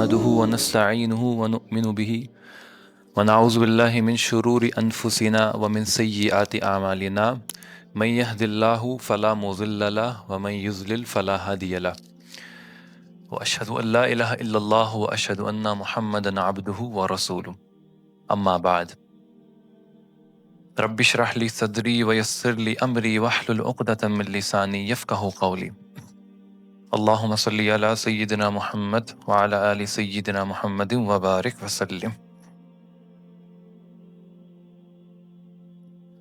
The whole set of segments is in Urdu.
نحمده ونستعينه ونؤمن به ونعوذ بالله من شرور أنفسنا ومن سيئات أعمالنا من يهد الله فلا مضل له ومن يضلل فلا هادي له وأشهد أن لا إله إلا الله وأشهد أن محمدا عبده ورسوله أما بعد رب اشرح لي صدري ويسر لي أمري واحلل عقدة من لساني يفقهوا قولي اللهم صل على سيدنا محمد وعلى آل سيدنا محمد وبارك وسلم۔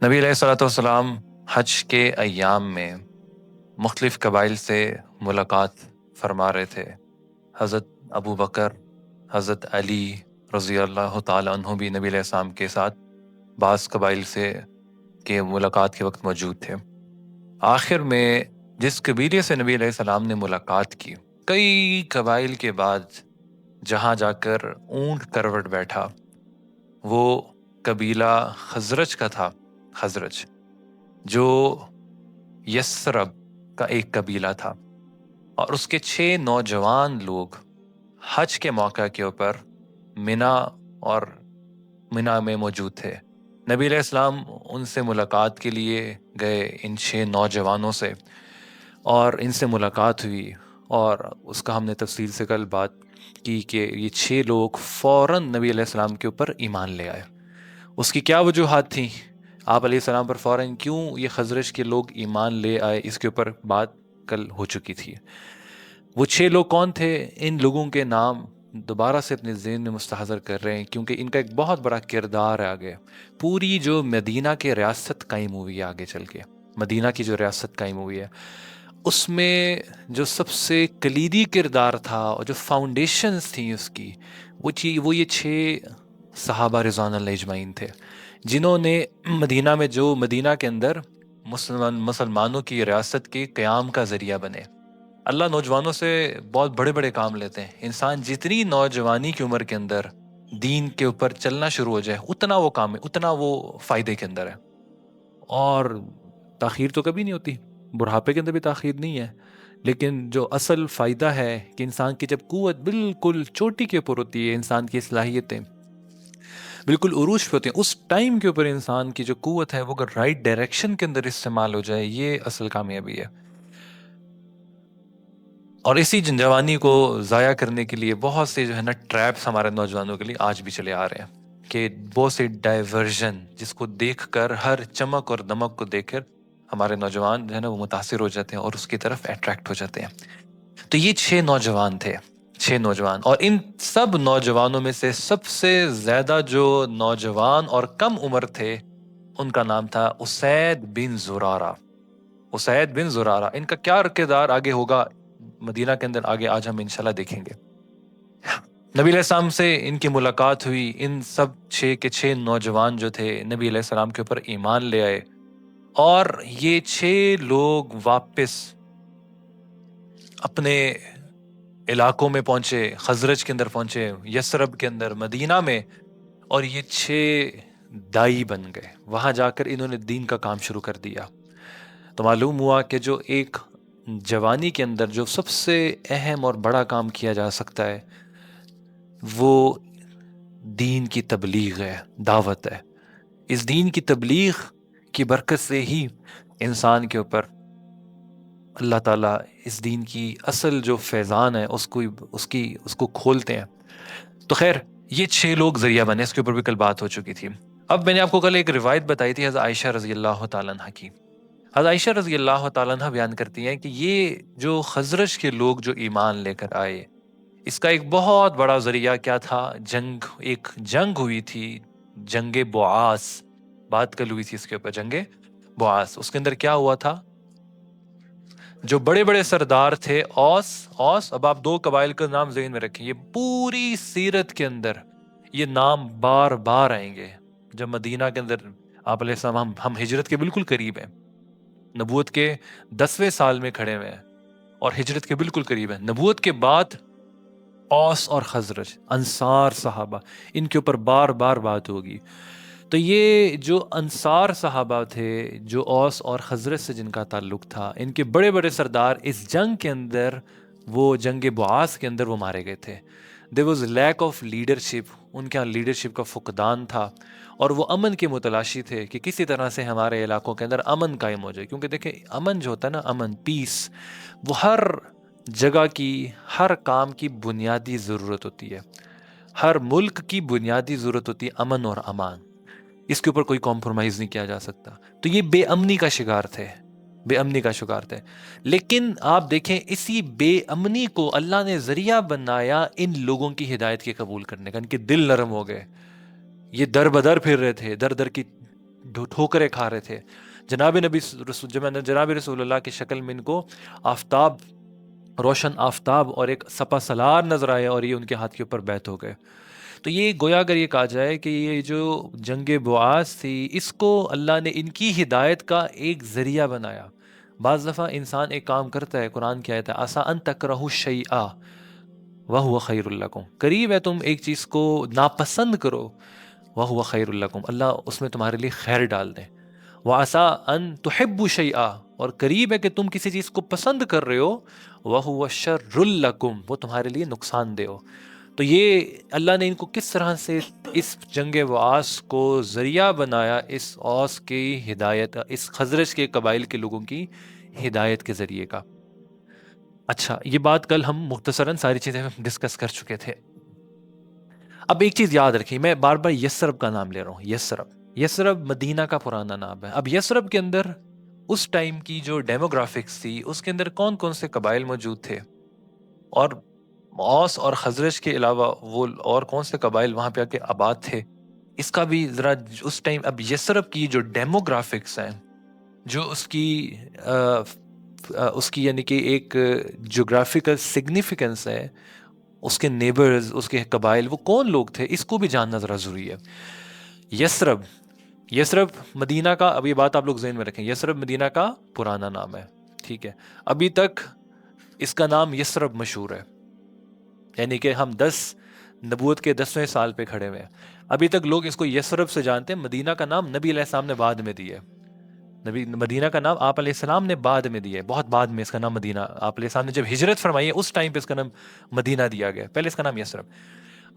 نبی علیہ الصلوۃ والسلام حج کے ایام میں مختلف قبائل سے ملاقات فرما رہے تھے۔ حضرت ابو بکر، حضرت علی رضی اللہ تعالیٰ عنہ بھی نبی علیہ السلام کے ساتھ بعض قبائل سے کے ملاقات کے وقت موجود تھے۔ آخر میں جس قبیلے سے نبی علیہ السلام نے ملاقات کی، کئی قبائل کے بعد جہاں جا کر اونٹ کروٹ بیٹھا، وہ قبیلہ خزرج کا تھا۔ خزرج جو یثرب کا ایک قبیلہ تھا، اور اس کے 6 نوجوان لوگ حج کے موقع کے اوپر منا میں موجود تھے۔ نبی علیہ السلام ان سے ملاقات کے لیے گئے، ان 6 نوجوانوں سے، اور ان سے ملاقات ہوئی، اور اس کا ہم نے تفصیل سے کل بات کی کہ یہ 6 لوگ فوراً نبی علیہ السلام کے اوپر ایمان لے آئے۔ اس کی کیا وجوہات تھیں؟ آپ علیہ السلام پر فوراً کیوں یہ خزرج کے لوگ ایمان لے آئے، اس کے اوپر بات کل ہو چکی تھی۔ وہ 6 لوگ کون تھے؟ ان لوگوں کے نام دوبارہ سے اپنے ذہن میں مستحضر کر رہے ہیں، کیونکہ ان کا ایک بہت بڑا کردار ہے آگے۔ پوری جو مدینہ کی ریاست قائم ہوئی ہے آگے چل کے، مدینہ کی جو ریاست قائم ہوئی ہے، اس میں جو سب سے کلیدی کردار تھا اور جو فاؤنڈیشنز تھیں اس کی، وہ یہ 6 صحابہ رضوان اللہ اجمعین تھے، جنہوں نے مدینہ کے اندر مسلمانوں کی ریاست کے قیام کا ذریعہ بنے۔ اللہ نوجوانوں سے بہت بڑے بڑے کام لیتے ہیں۔ انسان جتنی نوجوانی کی عمر کے اندر دین کے اوپر چلنا شروع ہو جائے، اتنا وہ کام ہے، اتنا وہ فائدے کے اندر ہے، اور تاخیر تو کبھی نہیں ہوتی، بڑھاپے کے اندر بھی تاخیر نہیں ہے، لیکن جو اصل فائدہ ہے کہ انسان کی جب قوت بالکل چوٹی کے اوپر ہوتی ہے، انسان کی صلاحیتیں بالکل عروج پہ ہوتی ہیں، اس ٹائم کے اوپر انسان کی جو قوت ہے وہ اگر رائٹ ڈائریکشن کے اندر استعمال ہو جائے، یہ اصل کامیابی ہے۔ اور اسی جوانی کو ضائع کرنے کے لیے بہت سے جو ہے نا ٹریپس ہمارے نوجوانوں کے لیے آج بھی چلے آ رہے ہیں، کہ بہت سے ڈائیورژن جس کو دیکھ کر، ہر چمک اور دمک کو دیکھ کر ہمارے نوجوان جو ہے نا وہ متاثر ہو جاتے ہیں اور اس کی طرف اٹریکٹ ہو جاتے ہیں۔ تو یہ 6 نوجوان تھے، 6 نوجوان، اور ان سب نوجوانوں میں سے سب سے زیادہ جو نوجوان اور کم عمر تھے، ان کا نام تھا اسید بن زرارہ۔ اسید بن زرارہ، ان کا کیا کردار آگے ہوگا مدینہ کے اندر، آگے آج ہم انشاءاللہ دیکھیں گے۔ نبی علیہ السلام سے ان کی ملاقات ہوئی، ان سب 6 کے 6 نوجوان جو تھے نبی علیہ السلام کے اوپر ایمان لے آئے، اور یہ 6 لوگ واپس اپنے علاقوں میں پہنچے، خزرج کے اندر پہنچے، یثرب کے اندر، مدینہ میں، اور یہ 6 دائی بن گئے۔ وہاں جا کر انہوں نے دین کا کام شروع کر دیا۔ تو معلوم ہوا کہ جو ایک جوانی کے اندر جو سب سے اہم اور بڑا کام کیا جا سکتا ہے، وہ دین کی تبلیغ ہے، دعوت ہے۔ اس دین کی تبلیغ کی برکت سے ہی انسان کے اوپر اللہ تعالیٰ اس دین کی اصل جو فیضان ہے اس کو کھولتے ہیں۔ تو خیر، یہ 6 لوگ ذریعہ بنے، اس کے اوپر بھی کل بات ہو چکی تھی۔ اب میں نے آپ کو کل ایک روایت بتائی تھی حضرت عائشہ رضی اللہ تعالیٰ عنہ کی۔ حضرت عائشہ رضی اللہ تعالیٰ عنہ بیان کرتی ہیں کہ یہ جو خزرج کے لوگ جو ایمان لے کر آئے، اس کا ایک بہت بڑا ذریعہ کیا تھا؟ ایک جنگ ہوئی تھی، جنگ بعاث، بات کل ہوئی تھی اس کے اوپر، جنگ بعاث۔ اس کے اندر کیا ہوا تھا؟ جو بڑے بڑے سردار تھے، اوس، اب آپ 2 قبائل کا نام ذہن میں رکھیں، یہ پوری سیرت کے اندر یہ نام بار بار آئیں گے۔ جب مدینہ کے اندر آپ علیہ السلام، ہم ہجرت کے بالکل قریب ہیں، نبوت کے 10ویں سال میں کھڑے ہوئے ہیں، اور ہجرت کے بالکل قریب ہیں۔ نبوت کے بعد اوس اور خزرج، انصار صحابہ، ان کے اوپر بار بار بات ہوگی۔ تو یہ جو انصار صحابہ تھے، جو اوس اور خزرج سے جن کا تعلق تھا، ان کے بڑے بڑے سردار اس جنگ کے اندر، وہ جنگ بعاث کے اندر وہ مارے گئے تھے۔ there was lack of leadership، ان کے یہاں لیڈرشپ کا فقدان تھا، اور وہ امن کے متلاشی تھے کہ کسی طرح سے ہمارے علاقوں کے اندر امن قائم ہو جائے. کیونکہ دیکھیں امن جو ہوتا ہے نا، امن، پیس، وہ ہر جگہ کی، ہر کام کی بنیادی ضرورت ہوتی ہے. ہر ملک کی بنیادی ضرورت ہوتی ہے امن اور امان. اس کے اوپر کوئی کمپرومائز نہیں کیا جا سکتا. تو یہ بے امنی کا شکار تھے، بے امنی کا شکار تھے. لیکن آپ دیکھیں اسی بے امنی کو اللہ نے ذریعہ بنایا ان لوگوں کی ہدایت کے قبول کرنے کا. ان کے دل نرم ہو گئے، یہ در بدر پھر رہے تھے، در در کی ٹھوکریں کھا رہے تھے. جناب رسول اللہ کی شکل میں ان کو آفتاب، روشن آفتاب اور ایک سپا سالار نظر آیا، اور یہ ان کے ہاتھ کے اوپر بیعت ہو گئے. تو یہ گویا اگر یہ کہا جائے کہ یہ جو جنگ بعاث تھی، اس کو اللہ نے ان کی ہدایت کا ایک ذریعہ بنایا. بعض دفعہ انسان ایک کام کرتا ہے، قرآن کی آیت ہے عسیٰ ان تکرہوا شیئا وہو خیر لکم، قریب ہے تم ایک چیز کو ناپسند کرو، وہو خیر لکم، اللہ اس میں تمہارے لیے خیر ڈال دیں. وعسیٰ ان تحبوا شیئا، اور قریب ہے کہ تم کسی چیز کو پسند کر رہے ہو، وہو شر لکم، وہ تمہارے لیے نقصان دہ ہو. تو یہ اللہ نے ان کو کس طرح سے اس جنگ بعاث کو ذریعہ بنایا، اس اوس کی ہدایت، اس خزرج کے قبائل کے لوگوں کی ہدایت کے ذریعے کا. اچھا، یہ بات کل ہم مختصراً ساری چیزیں ڈسکس کر چکے تھے. اب ایک چیز یاد رکھیں، میں بار بار یثرب کا نام لے رہا ہوں. یثرب مدینہ کا پرانا نام ہے. اب یثرب کے اندر اس ٹائم کی جو ڈیموگرافکس تھی، اس کے اندر کون کون سے قبائل موجود تھے، اور اوس اور خزرج کے علاوہ وہ اور کون سے قبائل وہاں پہ آ کے آباد تھے، اس کا بھی ذرا اس ٹائم. اب یثرب کی جو ڈیموگرافکس ہیں، جو اس کی یعنی کہ ایک جغرافیکل سگنیفیکنس ہے، اس کے نیبرز، اس کے قبائل، وہ کون لوگ تھے، اس کو بھی جاننا ذرا ضروری ہے. یثرب مدینہ کا، اب یہ بات آپ لوگ ذہن میں رکھیں، یثرب مدینہ کا پرانا نام ہے. ٹھیک ہے، ابھی تک اس کا نام یثرب مشہور ہے، یعنی کہ ہم نبوت کے 10ویں سال پہ کھڑے ہوئے ہیں. ابھی تک لوگ اس کو یثرب سے جانتے ہیں. مدینہ کا نام نبی علیہ السلام نے بعد میں دیا ہے. مدینہ کا نام آپ علیہ السلام نے بعد میں دیا ہے، بہت بعد میں اس کا نام مدینہ، آپ علیہ السلام نے جب ہجرت فرمائی ہے اس ٹائم پہ اس کا نام مدینہ دیا گیا، پہلے اس کا نام یثرب.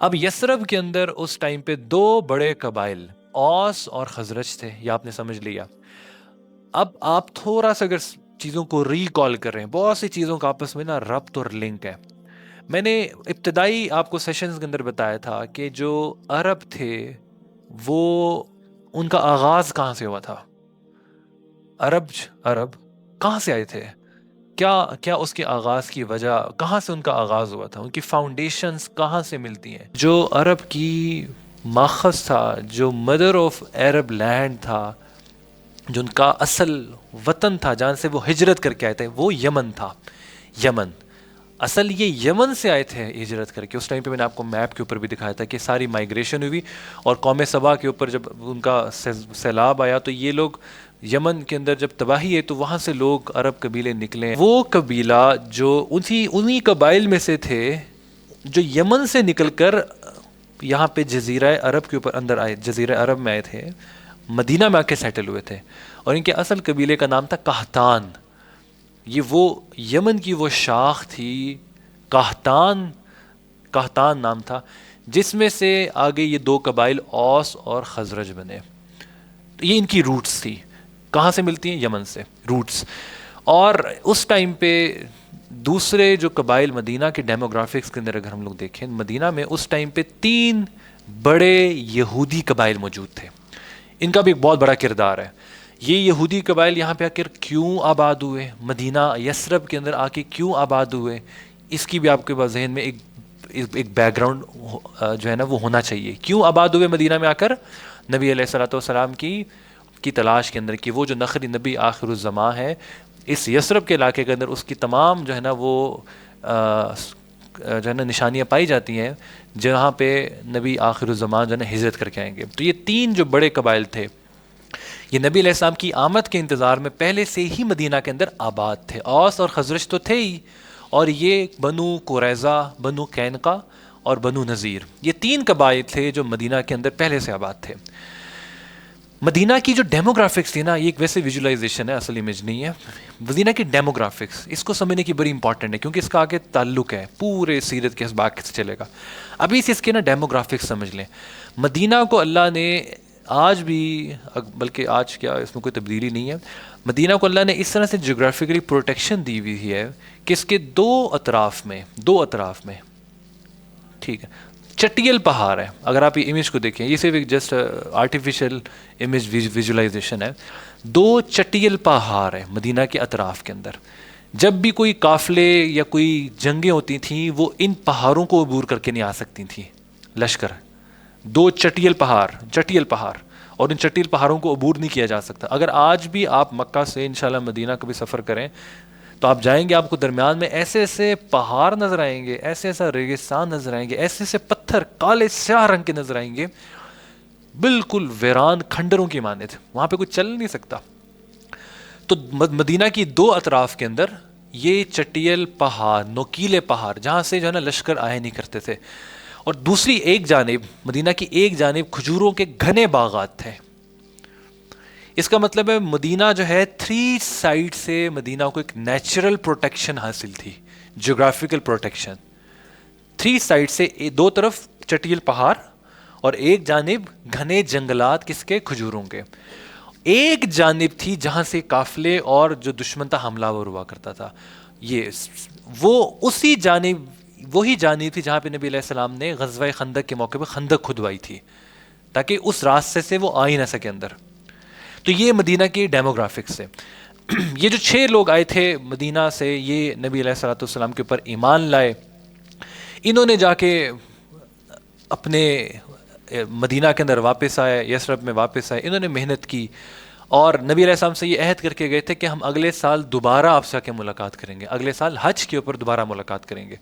اب یثرب کے اندر اس ٹائم پہ 2 بڑے قبائل اوس اور خزرج تھے، یہ آپ نے سمجھ لیا. اب آپ تھوڑا سا اگر چیزوں کو ریکال کر رہے ہیں، بہت سی چیزوں کا آپس میں نا ربط اور لنک ہے. میں نے ابتدائی آپ کو سیشنز کے اندر بتایا تھا کہ جو عرب تھے وہ ان کا آغاز کہاں سے ہوا تھا. عرب کہاں سے آئے تھے، کیا اس کے آغاز کی وجہ، کہاں سے ان کا آغاز ہوا تھا، ان کی فاؤنڈیشنز کہاں سے ملتی ہیں. جو عرب کی ماخذ تھا، جو مدر آف عرب لینڈ تھا، جو ان کا اصل وطن تھا جہاں سے وہ ہجرت کر کے آئے تھے، وہ یمن تھا. یمن اصل یہ یمن سے آئے تھے ہجرت کر کے. اس ٹائم پہ میں نے آپ کو میپ کے اوپر بھی دکھایا تھا کہ ساری مائگریشن ہوئی، اور قوم سبا کے اوپر جب ان کا سیلاب آیا تو یہ لوگ یمن کے اندر جب تباہی ہے تو وہاں سے لوگ عرب قبیلے نکلے. وہ قبیلہ جو انہی قبائل میں سے تھے جو یمن سے نکل کر یہاں پہ جزیرہ عرب کے اوپر اندر آئے، جزیرہ عرب میں آئے تھے، مدینہ میں آ کے سیٹل ہوئے تھے. اور ان کے اصل قبیلے کا نام تھا قحطان. یہ وہ یمن کی وہ شاخ تھی، قحطان نام تھا، جس میں سے آگے یہ 2 قبائل اوس اور خزرج بنے. یہ ان کی روٹس تھی. کہاں سے ملتی ہیں؟ یمن سے روٹس. اور اس ٹائم پہ دوسرے جو قبائل مدینہ کے ڈیموگرافکس کے اندر اگر ہم لوگ دیکھیں، مدینہ میں اس ٹائم پہ 3 بڑے یہودی قبائل موجود تھے. ان کا بھی ایک بہت بڑا کردار ہے. یہ یہودی قبائل یہاں پہ آ کر کیوں آباد ہوئے، مدینہ یثرب کے اندر آ کے کیوں آباد ہوئے، اس کی بھی آپ کے پاس ذہن میں ایک بیک گراؤنڈ جو ہے نا وہ ہونا چاہیے. کیوں آباد ہوئے مدینہ میں آ کر؟ نبی علیہ الصلوۃ والسلام کی تلاش کے اندر، کہ وہ جو نخری نبی آخر الزماں ہے اس یثرب کے علاقے کے اندر، اس کی تمام جو ہے نا وہ جو ہے نا نشانیاں پائی جاتی ہیں جہاں پہ نبی آخر الزمان جو ہے نا ہجرت کر کے آئیں گے. تو یہ 3 جو بڑے قبائل تھے، یہ نبی علیہ السلام کی آمد کے انتظار میں پہلے سے ہی مدینہ کے اندر آباد تھے. اوس اور خزرج تو تھے ہی، اور یہ بنو قریظہ، بنو قینقاع اور بنو نذیر، یہ 3 قبائل تھے جو مدینہ کے اندر پہلے سے آباد تھے. مدینہ کی جو ڈیموگرافکس تھی نا، یہ ایک ویسے ویژولائزیشن ہے، اصل امیج نہیں ہے. مدینہ کی ڈیموگرافکس اس کو سمجھنے کی بڑی امپورٹنٹ ہے، کیونکہ اس کا آگے تعلق ہے پورے سیرت کے اسباق سے چلے گا. ابھی سے اس کے نا ڈیموگرافکس سمجھ لیں. مدینہ کو اللہ نے آج بھی، بلکہ آج کیا اس میں کوئی تبدیلی نہیں ہے، مدینہ کو اللہ نے اس طرح سے جغرافیکلی پروٹیکشن دی ہوئی ہے کہ اس کے دو اطراف میں ٹھیک ہے چٹیل پہاڑ ہے. اگر آپ یہ امیج کو دیکھیں، یہ صرف ایک جسٹ آرٹیفیشل امیج ویژولائزیشن ہے. دو چٹیل پہاڑ ہے مدینہ کے اطراف کے اندر. جب بھی کوئی قافلے یا کوئی جنگیں ہوتی تھیں، وہ ان پہاڑوں کو عبور کر کے نہیں آ سکتی تھیں لشکر. دو چٹیل پہاڑ، اور ان چٹیل پہاڑوں کو عبور نہیں کیا جا سکتا. اگر آج بھی آپ مکہ سے انشاءاللہ مدینہ کبھی سفر کریں تو آپ جائیں گے، آپ کو درمیان میں ایسے ایسے پہاڑ نظر آئیں گے، ایسے ایسا ریگستان نظر آئیں گے، ایسے ایسے پتھر کالے سیاہ رنگ کے نظر آئیں گے، بالکل ویران کھنڈروں کی مانند. وہاں پہ کوئی چل نہیں سکتا. تو مدینہ کی دو اطراف کے اندر یہ چٹیل پہاڑ، نوکیلے پہاڑ، جہاں سے جو ہے نا لشکر آئے نہیں کرتے تھے. اور دوسری ایک جانب، مدینہ کی ایک جانب کھجوروں کے گھنے باغات تھے. اس کا مطلب ہے مدینہ جو ہے 3 سائڈ سے مدینہ کو ایک نیچرل پروٹیکشن حاصل تھی، جغرافیکل پروٹیکشن. 3 سائڈ سے، دو طرف چٹیل پہاڑ اور ایک جانب گھنے جنگلات کس کے؟ کھجوروں کے. ایک جانب تھی جہاں سے قافلے اور جو دشمن تھا حملہ ور ہوا کرتا تھا. وہ اسی جانب، وہی جانب تھی جہاں پہ نبی علیہ السلام نے غزوہ خندق کے موقع پہ خندق کھدوائی تھی، تاکہ اس راستے سے وہ آ ہی نہ سکے اندر. تو یہ مدینہ کی ڈیموگرافکس ہے. یہ جو 6 لوگ آئے تھے مدینہ سے، یہ نبی علیہ الصلوۃ والسلام کے اوپر ایمان لائے. انہوں نے جا کے اپنے مدینہ کے اندر واپس آئے، یثرب میں واپس آئے. انہوں نے محنت کی اور نبی علیہ السلام سے یہ عہد کر کے گئے تھے کہ ہم اگلے سال دوبارہ آپ سے آ کے ملاقات کریں گے، اگلے سال حج کے اوپر دوبارہ ملاقات کریں گے.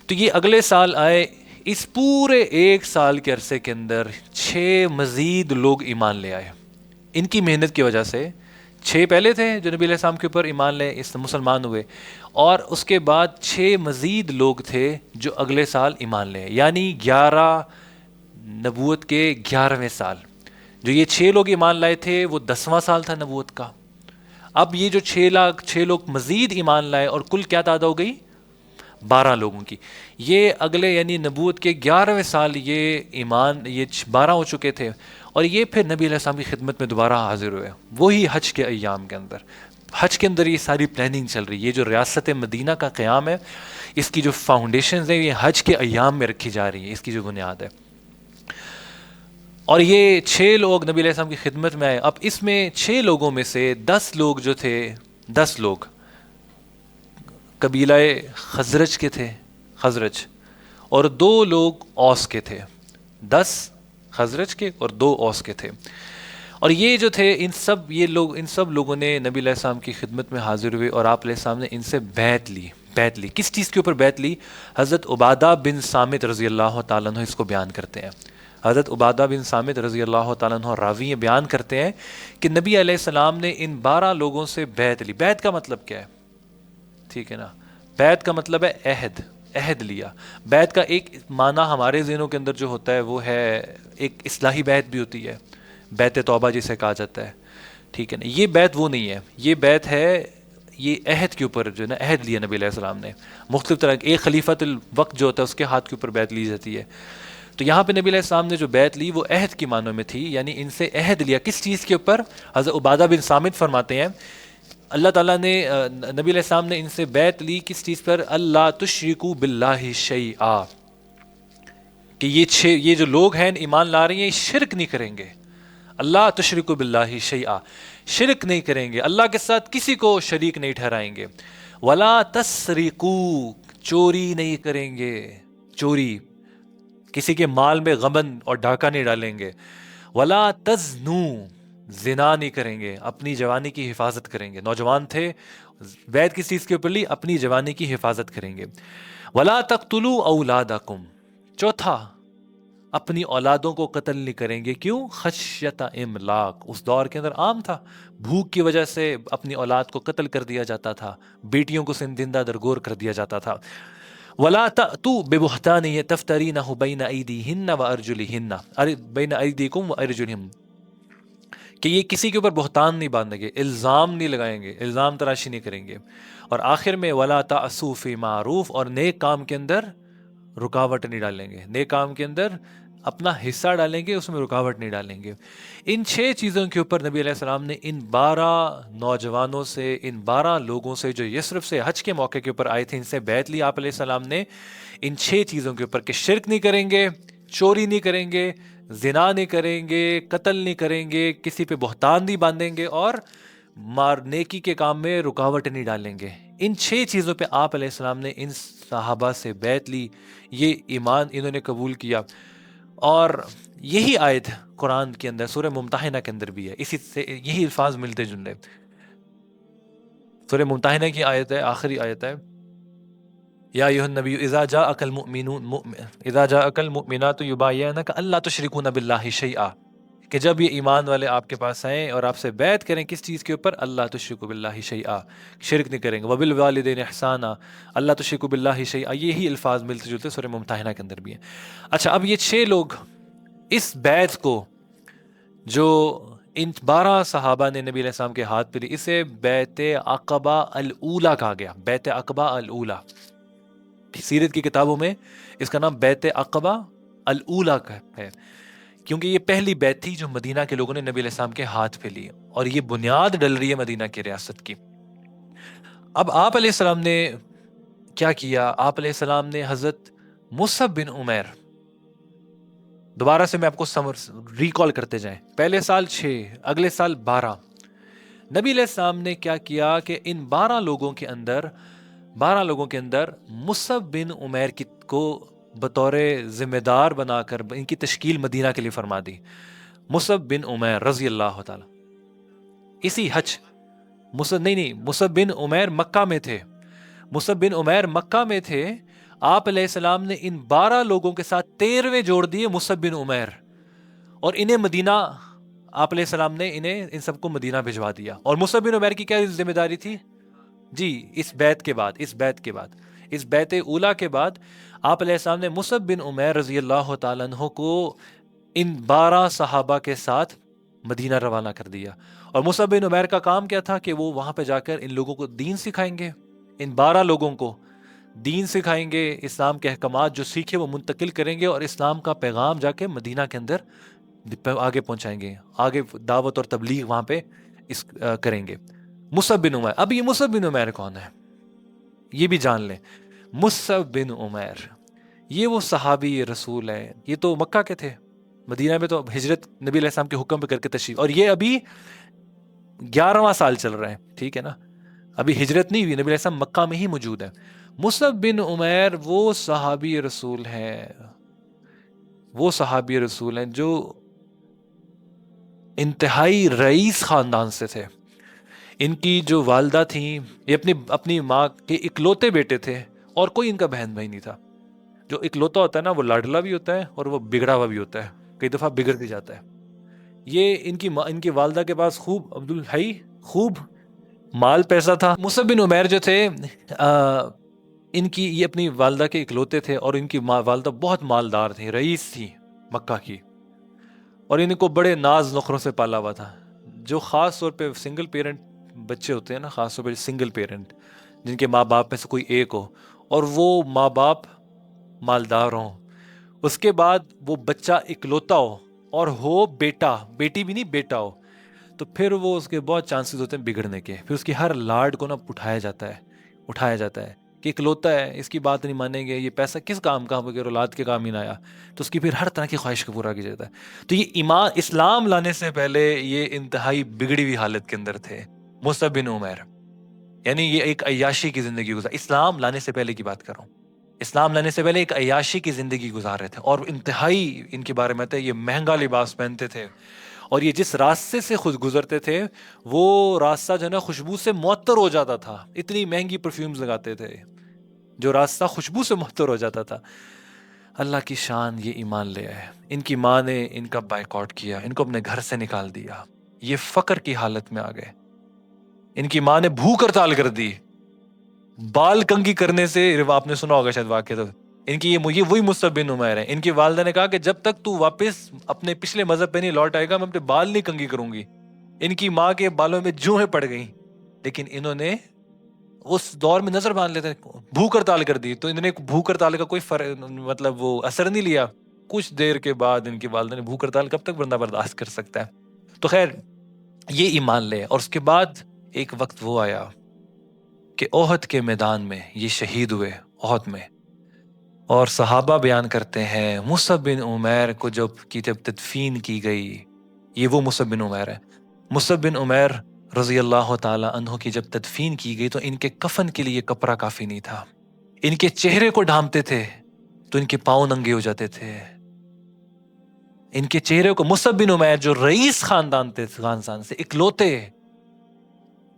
تو یہ اگلے سال آئے. اس پورے 1 سال کے عرصے کے اندر 6 مزید لوگ ایمان لے آئے. ان کی محنت کی وجہ سے 6 پہلے تھے جو نبی علیہ السلام کے اوپر ایمان لے، اس مسلمان ہوئے، اور اس کے بعد 6 مزید لوگ تھے جو اگلے سال ایمان لے، یعنی 11 نبوت کے 11ویں سال. جو یہ 6 لوگ ایمان لائے تھے وہ 10واں سال تھا نبوت کا. اب یہ جو 6 لوگ مزید ایمان لائے، اور کل کیا تعداد ہو گئی؟ 12 لوگوں کی. یہ اگلے یعنی نبوت کے 11ویں سال یہ ایمان، یہ 12 ہو چکے تھے، اور یہ پھر نبی علیہ السلام کی خدمت میں دوبارہ حاضر ہوئے، وہی حج کے ایام کے اندر. حج کے اندر یہ ساری پلاننگ چل رہی ہے. یہ جو ریاست مدینہ کا قیام ہے، اس کی جو فاؤنڈیشنز ہیں یہ حج کے ایام میں رکھی جا رہی ہیں، اس کی جو بنیاد ہے. اور یہ 6 لوگ نبی علیہ السلام کی خدمت میں آئے. اب اس میں 6 لوگوں میں سے 10 لوگ جو تھے، 10 لوگ قبیلہ خزرج کے تھے، خزرج، اور 2 لوگ اوس کے تھے. 10 خزرج کے اور 2 اوس کے تھے. اور یہ جو تھے ان سب لوگوں نے نبی علیہ السلام کی خدمت میں حاضر ہوئے، اور آپ علیہ السلام نے ان سے بیعت لی. کس چیز کے اوپر بیعت لی؟ حضرت عبادہ بن صامت رضی اللہ تعالیٰ عنہ اس کو بیان کرتے ہیں. حضرت عبادہ بن صامت رضی اللہ تعالیٰ عنہ راوی بیان کرتے ہیں کہ نبی علیہ السلام نے ان 12 لوگوں سے بیعت لی. بیعت کا مطلب کیا ہے؟ ٹھیک ہے نا، بیعت کا مطلب ہے عہد لیا. بیعت کا ایک معنی ہمارے ذہنوں کے اندر جو ہوتا ہے وہ ہے ایک اصلاحی بیعت بھی ہوتی ہے، بیعت توبہ جسے کہا جاتا ہے. ٹھیک ہے نا، یہ بیعت وہ نہیں ہے. یہ بیعت ہے، یہ عہد کے اوپر جو ہے نا عہد لیا نبی علیہ السلام نے. مختلف طرح ایک خلیفۃ الوقت جو ہوتا ہے اس کے ہاتھ کے اوپر بیعت لی جاتی ہے. تو یہاں پہ نبی علیہ السلام نے جو بیعت لی وہ عہد کی معنوں میں تھی، یعنی ان سے عہد لیا. کس چیز کے اوپر؟ حضرت عبادہ بن صامت فرماتے ہیں اللہ تعالیٰ نے، نبی علیہ السلام نے ان سے بیعت لی کس چیز پر؟ اللہ تشرکوا باللہ شیئا، کہ یہ جو لوگ ہیں ایمان لا رہے ہیں یہ شرک نہیں کریں گے. اللہ تشرکوا باللہ شیئا، شرک نہیں کریں گے، اللہ کے ساتھ کسی کو شریک نہیں ٹھہرائیں گے. ولا تسرقوا، چوری نہیں کریں گے، چوری، کسی کے مال میں غبن اور ڈاکہ نہیں ڈالیں گے. ولا تزنوا، زنا نہیں کریں گے، اپنی جوانی کی حفاظت کریں گے. نوجوان تھے، بیعت کس چیز کے اوپر لی؟ اپنی جوانی کی حفاظت کریں گے. ولا تقتلوا اولادکم، چوتھا اپنی اولادوں کو قتل نہیں کریں گے. کیوں؟ خشیۃ املاق، اس دور کے اندر عام تھا، بھوک کی وجہ سے اپنی اولاد کو قتل کر دیا جاتا تھا، بیٹیوں کو زندہ درگور کر دیا جاتا تھا. ولا تأتوا ببہتان تفترینہ بین ایدیہن وارجلہن، بین ایدیکم وارجلہم، کہ یہ کسی کے اوپر بہتان نہیں باندھیں گے، الزام نہیں لگائیں گے، الزام تراشی نہیں کریں گے، اور آخر میں ولا تعصوا فی معروف، اور نیک کام کے اندر رکاوٹ نہیں ڈالیں گے، نیک کام کے اندر اپنا حصہ ڈالیں گے، اس میں رکاوٹ نہیں ڈالیں گے۔ ان 6 چیزوں کے اوپر نبی علیہ السلام نے ان 12 نوجوانوں سے، ان 12 لوگوں سے جو یثرب سے حج کے موقع کے اوپر آئے تھے، ان سے بیعت لی آپ علیہ السلام نے، ان 6 چیزوں کے اوپر کہ شرک نہیں کریں گے، چوری نہیں کریں گے، زنا نہیں کریں گے، قتل نہیں کریں گے، کسی پہ بہتان نہیں باندھیں گے، اور نیکی کے کام میں رکاوٹ نہیں ڈالیں گے۔ ان 6 چیزوں پہ آپ علیہ السلام نے ان صحابہ سے بیعت لی، یہ ایمان انہوں نے قبول کیا، اور یہی آیت قرآن کے اندر سورہ ممتحنہ کے اندر بھی ہے، اسی سے یہی الفاظ ملتے جلتے۔ سورہ ممتحنہ کی آیت ہے، آخری آیت ہے، یا ایھا النبی اذا جاءک المؤمنات یبایعنک الا تشرکون باللہ شیئا، کہ جب یہ ایمان والے آپ کے پاس آئیں اور آپ سے بیعت کریں کس چیز کے اوپر، اللہ تشرکوا باللہ شیئا، شرک نہیں کریں گے، وبالوالدین احسانا، اللہ تشرکوا باللہ شیئا، یہی الفاظ ملتے جلتے سورہ ممتحنہ کے اندر بھی ہیں۔ اچھا، اب یہ 6 لوگ اس بیعت کو جو ان 12 صحابہ نے نبی علیہ السلام کے ہاتھ پہ لی، اسے بیعت عقبہ الاولیٰ کہا گیا، بیعت عقبہ الاولیٰ۔ سیرت کی کتابوں میں اس کا نام بیعت عقبہ الاولیٰ ہے، کیونکہ یہ پہلی بیعت تھی جو مدینہ کے لوگوں نے نبی علیہ السلام کے ہاتھ پہ لی، اور یہ بنیاد ڈل رہی ہے مدینہ کی ریاست کی۔ اب آپ علیہ السلام نے کیا کیا؟ آپ علیہ السلام نے حضرت مصعب بن عمیر، دوبارہ سے میں آپ کو ریکال کرتے جائیں، پہلے سال 6، اگلے سال 12، نبی علیہ السلام نے کیا کیا کہ ان 12 لوگوں کے اندر مصعب بن عمیر کو بطور ذمہ دار بنا کر ان کی تشکیل مدینہ کے لیے فرما دی۔ مصعب بن عمیر رضی اللہ تعالی، اسی حج، مصعب بن عمیر مکہ میں تھے، مصعب بن عمیر مکہ میں تھے، آپ علیہ السلام نے ان 12 لوگوں کے ساتھ 13ویں جوڑ دیے مصعب بن عمیر، اور انہیں مدینہ، آپ علیہ السلام نے ان سب کو مدینہ بھجوا دیا۔ اور مصعب بن عمیر کی کیا ذمہ داری تھی؟ جی، اس بیعت کے بعد، اس بیعت اولیٰ کے بعد آپ علیہ السلام نے مصعب بن عمیر رضی اللہ تعالیٰ عنہ کو ان 12 صحابہ کے ساتھ مدینہ روانہ کر دیا۔ اور مصعب بن عمیر کا کام کیا تھا کہ وہ وہاں پہ جا کر ان لوگوں کو دین سکھائیں گے، ان 12 لوگوں کو دین سکھائیں گے، اسلام کے احکامات جو سیکھے وہ منتقل کریں گے، اور اسلام کا پیغام جا کے مدینہ کے اندر آگے پہنچائیں گے، آگے دعوت اور تبلیغ وہاں پہ کریں گے۔ مصعب بن عمیر، اب یہ مصعب بن عمیر کون ہے یہ بھی جان لیں۔ مصعب بن عمیر یہ وہ صحابی رسول ہے، یہ تو مکہ کے تھے، مدینہ میں تو ہجرت نبی علیہ السلام کے حکم پہ کر کے تشریف، اور یہ ابھی 11واں سال چل رہا ہے، ٹھیک ہے نا، ابھی ہجرت نہیں ہوئی، نبی علیہ السلام مکہ میں ہی موجود ہے۔ مصعب بن عمیر وہ صحابی رسول ہیں جو انتہائی رئیس خاندان سے تھے۔ ان کی جو والدہ تھیں، یہ اپنی ماں کے اکلوتے بیٹے تھے، اور کوئی ان کا بہن بھائی نہیں تھا۔ جو اکلوتا ہوتا ہے نا، وہ لاڈلا بھی ہوتا ہے اور وہ بگڑا ہوا بھی ہوتا ہے، کئی دفعہ بگڑ بھی جاتا ہے۔ یہ ان کی والدہ کے پاس خوب مال پیسہ تھا۔ مصعب بن عمیر جو تھے، یہ اپنی والدہ کے اکلوتے تھے، اور ان کی والدہ بہت مالدار تھی، رئیس تھی مکہ کی، اور ان کو بڑے ناز نخروں سے پالا ہوا تھا۔ جو خاص طور پہ سنگل پیرنٹ بچے ہوتے ہیں نا، خاص طور پہ سنگل پیرنٹ جن کے ماں باپ میں سے کوئی ایک ہو، اور وہ ماں باپ مالدار ہوں، اس کے بعد وہ بچہ اکلوتا ہو اور ہو بیٹی بھی نہیں، بیٹا ہو، تو پھر وہ اس کے بہت چانسز ہوتے ہیں بگڑنے کے۔ پھر اس کی ہر لاڈ کو نا اٹھایا جاتا ہے کہ اکلوتا ہے، اس کی بات نہیں مانیں گے، یہ پیسہ کس کام کا، بغیر اولاد کے کام ہی نہ آیا، تو اس کی پھر ہر طرح کی خواہش کو پورا کیا جاتا ہے۔ تو یہ اسلام لانے سے پہلے یہ انتہائی بگڑی ہوئی حالت کے اندر تھے مصعب بن عمیر، یعنی یہ ایک عیاشی کی زندگی گزار، اسلام لانے سے پہلے کی بات کر رہا ہوں، اسلام لانے سے پہلے ایک عیاشی کی زندگی گزار رہے تھے، اور انتہائی ان کے بارے میں تھے، یہ مہنگا لباس پہنتے تھے، اور یہ جس راستے سے خود گزرتے تھے وہ راستہ جو ہے نا خوشبو سے معطر ہو جاتا تھا، اتنی مہنگی پرفیومز لگاتے تھے، جو راستہ خوشبو سے معطر ہو جاتا تھا۔ اللہ کی شان، یہ ایمان لے آئے، ان کی ماں نے ان کا بائیکاٹ کیا، ان کو اپنے گھر سے نکال دیا، یہ فقر کی حالت میں آ گئے، ان کی ماں نے بھوک ہڑتال کر دی، بال کنگھی کرنے سے، آپ نے سنا ہوگا شاید واقعہ، تو ان کی یہ وہی مصعب بن عمیر ہیں۔ ان کی والدہ نے کہا کہ جب تک تو واپس اپنے پچھلے مذہب پہ نہیں لوٹ آئے گا میں اپنے بال نہیں کنگھی کروں گی۔ ان کی ماں کے بالوں میں جوہیں پڑ گئیں، لیکن انہوں نے اس دور میں نظر باندھ لیتے بھوک ہڑتال کر دی، تو انہوں نے بھوک ہڑتال کا کوئی مطلب وہ اثر نہیں لیا. کچھ دیر کے بعد ان کی والدہ نے بھوک ہڑتال کب تک بندہ برداشت کر سکتا ہے. تو خیر یہ ایمان لے. اور اس کے بعد ایک وقت وہ آیا کہ احد کے میدان میں یہ شہید ہوئے، احد میں. اور صحابہ بیان کرتے ہیں مصعب بن عمیر کو جب تدفین کی گئی، یہ وہ مصعب بن عمیر ہے. مصعب بن عمیر رضی اللہ تعالی عنہ کی جب تدفین کی گئی تو ان کے کفن کے لیے کپڑا کافی نہیں تھا. ان کے چہرے کو ڈھانپتے تھے تو ان کے پاؤں ننگے ہو جاتے تھے. ان کے چہرے کو، مصعب بن عمیر جو رئیس خاندان سے اکلوتے،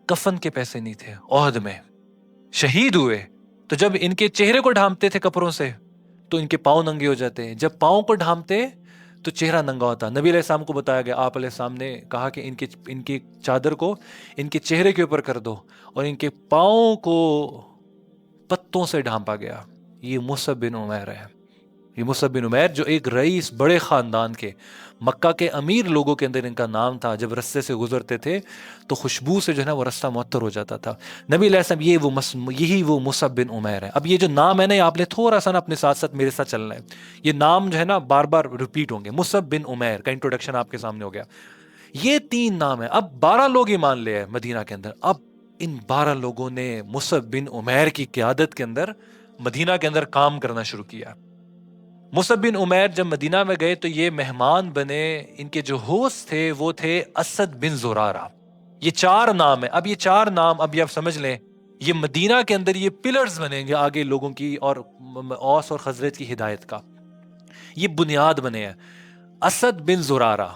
کفن کے پیسے نہیں تھے، احد میں شہید ہوئے. تو جب ان کے چہرے کو ڈھانپتے تھے کپڑوں سے تو ان کے پاؤں ننگے ہو جاتے. جب پاؤں کو ڈھانپتے تو چہرہ ننگا ہوتا. نبی علیہ السلام کو بتایا گیا، آپ علیہ السلام نے کہا کہ ان کی چادر کو ان کے چہرے کے اوپر کر دو، اور ان کے پاؤں کو پتوں سے ڈھانپا گیا. یہ مصعب بن عمیر ہے. یہ مصعب بن عمیر جو ایک رئیس، بڑے خاندان کے، مکہ کے امیر لوگوں کے اندر ان کا نام تھا. جب رستے سے گزرتے تھے تو خوشبو سے جو ہے نا وہ رستہ معطر ہو جاتا تھا. نبی علیہ السلام یہی وہ مصعب بن عمیر ہے. اب یہ جو نام ہے نا، آپ نے تھوڑا سا نا اپنے ساتھ ساتھ میرے ساتھ چلنا ہے. یہ نام جو ہے نا بار بار ریپیٹ ہوں گے. مصعب بن عمیر کا انٹروڈکشن آپ کے سامنے ہو گیا. یہ 3 نام ہے. اب 12 لوگ ایمان لے آئے مدینہ کے اندر. اب ان 12 لوگوں نے مصعب بن عمیر کی قیادت کے اندر مدینہ کے اندر کام کرنا شروع کیا. مصعب بن عمیر جب مدینہ میں گئے تو یہ مہمان بنے. ان کے جو ہوسٹ تھے وہ تھے اسد بن زرارہ. یہ 4 نام ہے. اب یہ 4 نام اب یہ آپ سمجھ لیں، یہ مدینہ کے اندر یہ پلرز بنیں گے آگے لوگوں کی اور اوس اور خزرج کی ہدایت کا. یہ بنیاد بنے ہیں. اسد بن زرارہ.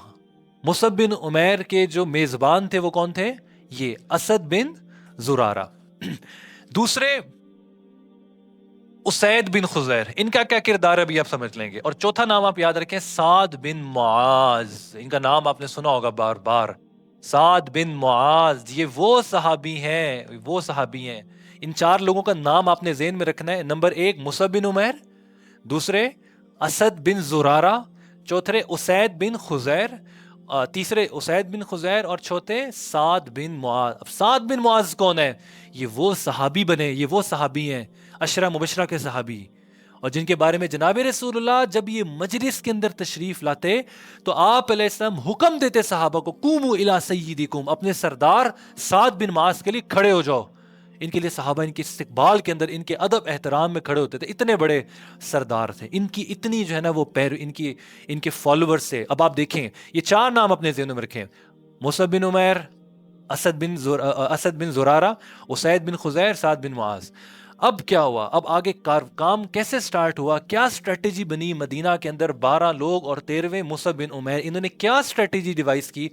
مصعب بن عمیر کے جو میزبان تھے وہ کون تھے؟ یہ اسد بن زرارہ. دوسرے اسید بن خزیر. ان کا کیا کردار ہے ابھی آپ سمجھ لیں گے. اور چوتھا نام آپ یاد رکھیں، سعد بن معاذ. ان کا نام آپ نے سنا ہوگا بار بار، سعد بن معاذ. یہ وہ صحابی ہیں. ان 4 لوگوں کا نام آپ نے ذہن میں رکھنا ہے. نمبر 1 مصعب بن عمیر، دوسرے اسد بن زرارہ، چوتھے اسید بن خزیر، تیسرے اسید بن خزیر، اور چوتھے سعد بن معاذ. اب سعد بن معاذ کون ہے؟ یہ وہ صحابی بنے، یہ وہ صحابی ہیں عشرہ مبشرہ کے صحابی، اور جن کے بارے میں جناب رسول اللہ جب یہ مجلس کے اندر تشریف لاتے تو آپ علیہ السلام حکم دیتے صحابہ کو، قوموا الی سیدکم، اپنے سردار سعد بن معاذ کے لیے کھڑے ہو جاؤ. ان کے لیے صحابہ ان کے استقبال کے اندر ان کے ادب احترام میں کھڑے ہوتے تھے. اتنے بڑے سردار تھے. ان کی اتنی جو ہے نا وہ ان کے فالوورز سے. اب آپ دیکھیں یہ 4 نام اپنے ذہنوں میں رکھیں، مصعب بن عمیر، اسد بن زرارہ، اسید بن خزیر، سعد بن معاذ. اب کیا ہوا؟ اب آگے کام کیسے سٹارٹ ہوا؟ کیا اسٹریٹجی بنی مدینہ کے اندر؟ 12 لوگ اور 13ویں مصعب بن عمیر، انہوں نے کیا اسٹریٹجی ڈیوائس کی؟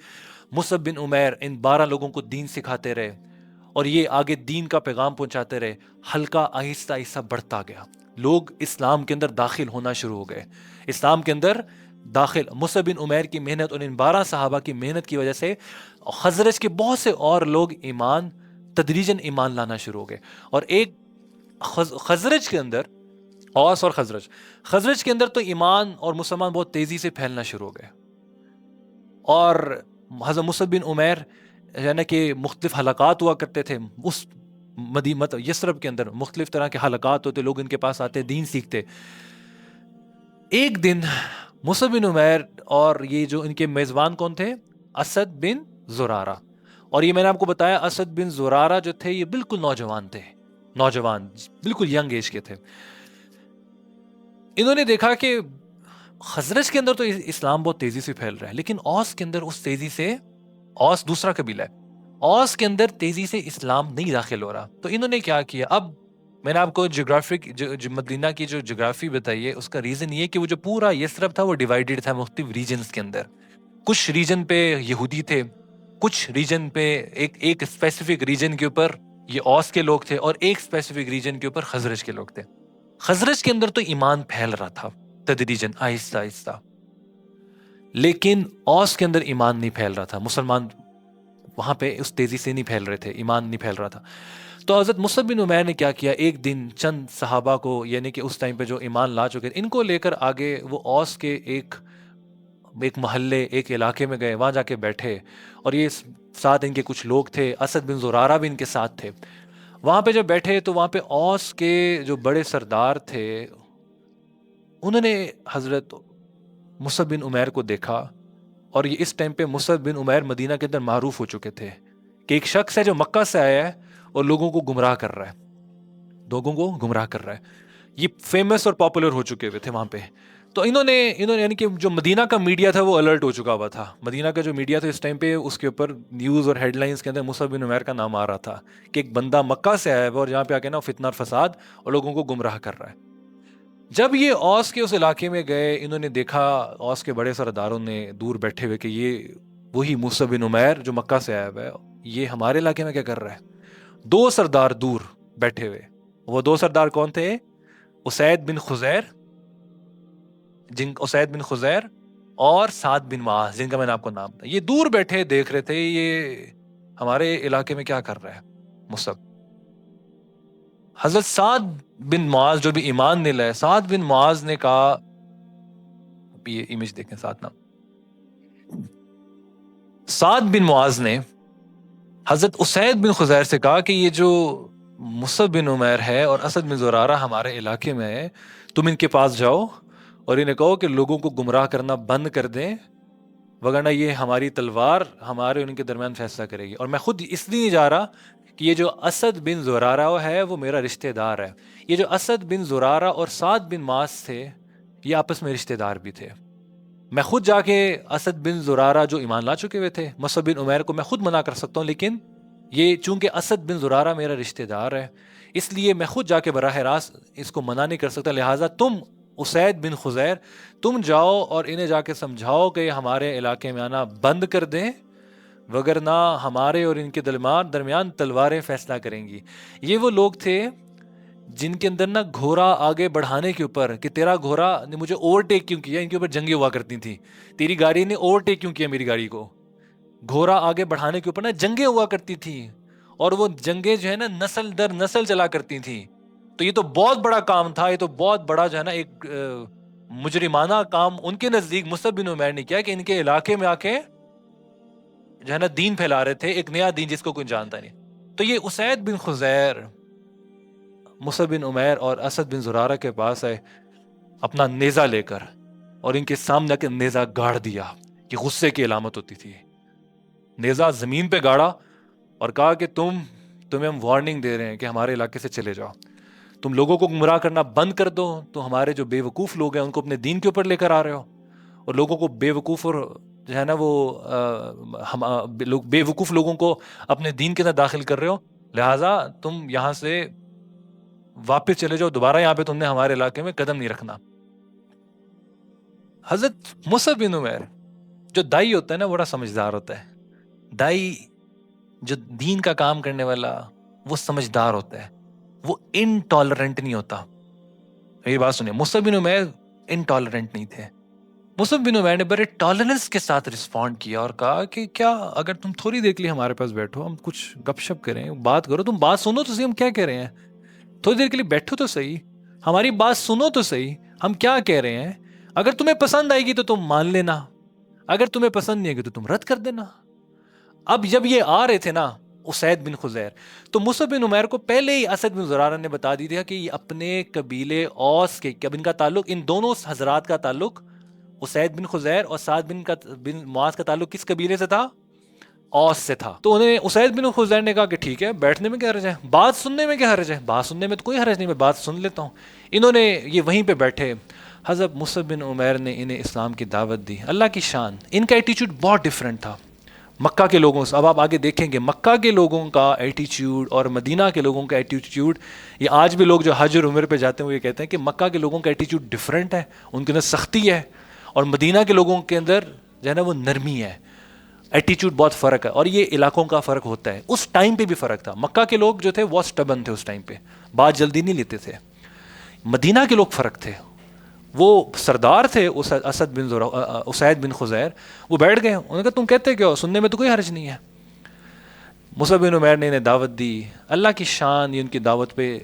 مصعب بن عمیر ان 12 لوگوں کو دین سکھاتے رہے اور یہ آگے دین کا پیغام پہنچاتے رہے. حلقہ آہستہ آہستہ بڑھتا گیا. لوگ اسلام کے اندر داخل ہونا شروع ہو گئے. اسلام کے اندر داخل مصعب بن عمیر کی محنت اور ان 12 صحابہ کی محنت کی وجہ سے خزرج کے بہت سے اور لوگ تدریجاً ایمان لانا شروع ہو گئے. اور ایک خزرج کے اندر، اوس اور خزرج کے اندر تو ایمان اور مسلمان بہت تیزی سے پھیلنا شروع ہو گئے. اور حضرت مصعب بن عمیر یعنی کہ مختلف حلقات ہوا کرتے تھے اس مدینہ یثرب کے اندر. مختلف طرح کے حلقات ہوتے، لوگ ان کے پاس آتے، دین سیکھتے. ایک دن مصعب بن عمیر اور یہ جو ان کے میزبان کون تھے؟ اسد بن زرارہ. اور یہ میں نے آپ کو بتایا اسد بن زرارہ جو تھے یہ بالکل نوجوان تھے، بالکل ینگ ایج کے تھے. انہوں نے دیکھا کہ خزرج کے اندر تو اسلام بہت تیزی سے پھیل رہا ہے، لیکن اوس کے اندر اس تیزی سے، اوس دوسرا قبیلہ ہے، اوس کے اندر تیزی سے اسلام نہیں داخل ہو رہا. تو انہوں نے کیا کیا؟ اب میں نے آپ کو مدینہ کی جو جغرافی بتائی ہے اس کا ریزن یہ کہ وہ جو پورا یثرب تھا وہ ڈیوائیڈڈ تھا مختلف ریجنز کے اندر. کچھ ریجن پہ یہودی تھے، کچھ ریجن پہ ایک اسپیسیفک ریجن کے اوپر یہ اوس کے لوگ تھے، اور ایک اسپیسیفک ریجن کے اوپر خزرج کے لوگ تھے. خزرج کے اندر تو ایمان پھیل رہا تھا تدریجاً آہستہ آہستہ، لیکن اوس کے اندر ایمان نہیں پھیل رہا تھا. مسلمان وہاں پہ اس تیزی سے نہیں پھیل رہے تھے، ایمان نہیں پھیل رہا تھا. تو حضرت مصعب بن عمیر نے کیا کیا؟ ایک دن چند صحابہ کو، یعنی کہ اس ٹائم پہ جو ایمان لا چکے تھے، ان کو لے کر آگے وہ اوس کے ایک ایک محلے ایک علاقے میں گئے, وہاں جا کے بیٹھے, اور یہ ساتھ ان کے کچھ لوگ تھے, اسد بن زرارہ بھی ان کے ساتھ تھے. وہاں پہ جب بیٹھے تو وہاں پہ اوس کے جو بڑے سردار تھے انہوں نے حضرت مصعب بن عمیر کو دیکھا, اور یہ اس ٹائم پہ مصعب بن عمیر مدینہ کے اندر معروف ہو چکے تھے کہ ایک شخص ہے جو مکہ سے آیا ہے اور لوگوں کو گمراہ کر رہا ہے, لوگوں کو گمراہ کر رہا ہے. یہ فیمس اور پاپولر ہو چکے ہوئے تھے وہاں پہ. تو انہوں نے یعنی کہ جو مدینہ کا میڈیا تھا وہ الرٹ ہو چکا ہوا تھا. مدینہ کا جو میڈیا تھا اس ٹائم پہ اس کے اوپر نیوز اور ہیڈ لائنز کے اندر مصعب بن عمیر کا نام آ رہا تھا کہ ایک بندہ مکہ سے آیا ہے اور جہاں پہ آ کے نا فتنہ اور فساد اور لوگوں کو گمراہ کر رہا ہے. جب یہ اوس کے اس علاقے میں گئے, انہوں نے دیکھا اوس کے بڑے سرداروں نے دور بیٹھے ہوئے کہ یہ وہی مصعب بن عمیر جو مکہ سے آیا ہوا ہے, یہ ہمارے علاقے میں کیا کر رہا ہے. 2 سردار دور بیٹھے ہوئے. وہ 2 سردار کون تھے؟ اسید بن خزیر اور سعد بن معاذ, جن کا میں نے آپ کو نام تھا. یہ دور بیٹھے دیکھ رہے تھے یہ ہمارے علاقے میں کیا کر رہا ہے مصعب. حضرت سعد بن معاذ جو بھی ایمان نہیں لائے, سعد بن معاذ نے کہا, یہ امیج دیکھیں ساتھ نا, سعد بن معاذ نے حضرت اسید بن خزیر سے کہا کہ یہ جو مصعب بن عمیر ہے اور اسد بن زرارہ ہمارے علاقے میں ہے, تم ان کے پاس جاؤ اور انہیں کہو کہ لوگوں کو گمراہ کرنا بند کر دیں, وگرنہ یہ ہماری تلوار ہمارے اور ان کے درمیان فیصلہ کرے گی. اور میں خود اس لیے نہیں جا رہا کہ یہ جو اسد بن زرارہ ہے وہ میرا رشتہ دار ہے. یہ جو اسد بن زرارہ اور سعد بن معاذ تھے یہ آپس میں رشتہ دار بھی تھے. میں خود جا کے اسد بن زرارہ جو ایمان لا چکے ہوئے تھے, مصعب بن عمیر کو میں خود منع کر سکتا ہوں, لیکن یہ چونکہ اسد بن زرارہ میرا رشتہ دار ہے اس لیے میں خود جا کے براہ راست اس کو منع نہیں کر سکتا. لہٰذا تم اسید بن خزیر تم جاؤ اور انہیں جا کے سمجھاؤ کہ ہمارے علاقے میں آنا بند کر دیں, وگرنہ ہمارے اور ان کے درمیان تلواریں فیصلہ کریں گی. یہ وہ لوگ تھے جن کے اندر نا گھوڑا آگے بڑھانے کے اوپر کہ تیرا گھوڑا نے مجھے اوورٹیک کیوں کیا, ان کے اوپر جنگیں ہوا کرتی تھیں, تیری گاڑی نے اوورٹیک کیوں کیا میری گاڑی کو. گھوڑا آگے بڑھانے کے اوپر نا جنگیں ہوا کرتی تھیں, اور وہ جنگیں جو ہے نا نسل در نسل چلا کرتی تھیں. تو یہ تو بہت بڑا کام تھا, یہ تو بہت بڑا جو ہے نا ایک مجرمانہ کام ان کے نزدیک مصعب بن عمیر نے کیا کہ ان کے علاقے میں آ کے جو ہے نا دین پھیلا رہے تھے, ایک نیا دین جس کو کوئی جانتا نہیں. تو یہ اسید بن خزیر مصعب بن عمیر اور اسد بن زرارہ کے پاس آئے اپنا نیزہ لے کر, اور ان کے سامنے کے نیزہ گاڑ دیا کہ غصے کی علامت ہوتی تھی. نیزہ زمین پہ گاڑا اور کہا کہ تمہیں ہم وارننگ دے رہے ہیں کہ ہمارے علاقے سے چلے جاؤ, تم لوگوں کو گمراہ کرنا بند کر دو. تو ہمارے جو بے وقوف لوگ ہیں ان کو اپنے دین کے اوپر لے کر آ رہے ہو, اور لوگوں کو بے وقوف اور جو ہے نا وہ بے وقوف لوگوں کو اپنے دین کے اندر داخل کر رہے ہو. لہٰذا تم یہاں سے واپس چلے جاؤ, دوبارہ یہاں پہ تم نے ہمارے علاقے میں قدم نہیں رکھنا. حضرت مصعب بن عمیر جو دائی ہوتا ہے نا بڑا سمجھدار ہوتا ہے. دائی جو دین کا کام کرنے والا وہ سمجھدار ہوتا ہے, وہ انٹالرنٹ نہیں ہوتا. میری بات سنیے, مصعب بن عمیر انٹالرنٹ نہیں تھے. مصعب بن عمیر نے بڑے ٹالرنس کے ساتھ رسپونڈ کیا اور کہا کہ کیا اگر تم تھوڑی دیر کے لیے ہمارے پاس بیٹھو, ہم کچھ گپ شپ کریں, بات کرو, تم بات سنو تو صحیح ہم کیا کہہ رہے ہیں, تھوڑی دیر کے لیے بیٹھو تو صحیح, ہماری بات سنو تو صحیح ہم کیا کہہ رہے ہیں. اگر تمہیں پسند آئے گی تو تم مان لینا, اگر تمہیں پسند نہیں آئے گی تو تم رد کر دینا. اب جب یہ آ رہے تھے نا اسید بن خزیر, تو مصعب بن عمیر کو پہلے ہی اسد بن زرارہ نے بتا دی تھا کہ یہ اپنے قبیلے اوس کے, ان کا تعلق, ان دونوں حضرات کا تعلق, اسید بن خزیر اور سعد بن معاذ کا تعلق کس قبیلے سے تھا؟ اوس سے تھا. تو انہیں اسید بن خزیر نے کہا کہ ٹھیک ہے, بیٹھنے میں کیا حرج ہے, بات سننے میں کیا حرج ہے, بات سننے میں تو کوئی حرج نہیں, میں بات سن لیتا ہوں. انہوں نے یہ وہیں پہ بیٹھے. حضرت مصعب بن عمیر نے انہیں اسلام کی دعوت دی. اللہ کی شان, ان کا ایٹیچیوڈ بہت ڈیفرنٹ تھا مکہ کے لوگوں سے. اب آپ آگے دیکھیں گے مکہ کے لوگوں کا ایٹیچیوڈ اور مدینہ کے لوگوں کا ایٹیچیوڈ, یہ آج بھی لوگ جو حج اور عمرے پہ جاتے ہیں وہ یہ کہتے ہیں کہ مکہ کے لوگوں کا ایٹیچیوڈ ڈیفرنٹ ہے, ان کے اندر سختی ہے, اور مدینہ کے لوگوں کے اندر جو ہے نا وہ نرمی ہے. ایٹیچیوڈ بہت فرق ہے, اور یہ علاقوں کا فرق ہوتا ہے. اس ٹائم پہ بھی فرق تھا. مکہ کے لوگ جو تھے وہ سٹبن تھے اس ٹائم پہ, بات جلدی نہیں لیتے تھے. مدینہ کے لوگ فرق تھے, وہ سردار تھے اسید بن خزیر, وہ بیٹھ گئے, انہوں نے کہا تم کہتے کیا ہو, سننے میں تو کوئی حرج نہیں ہے. مصعب بن عمیر نے انہیں دعوت دی. اللہ کی شان, یہ ان کی دعوت پہ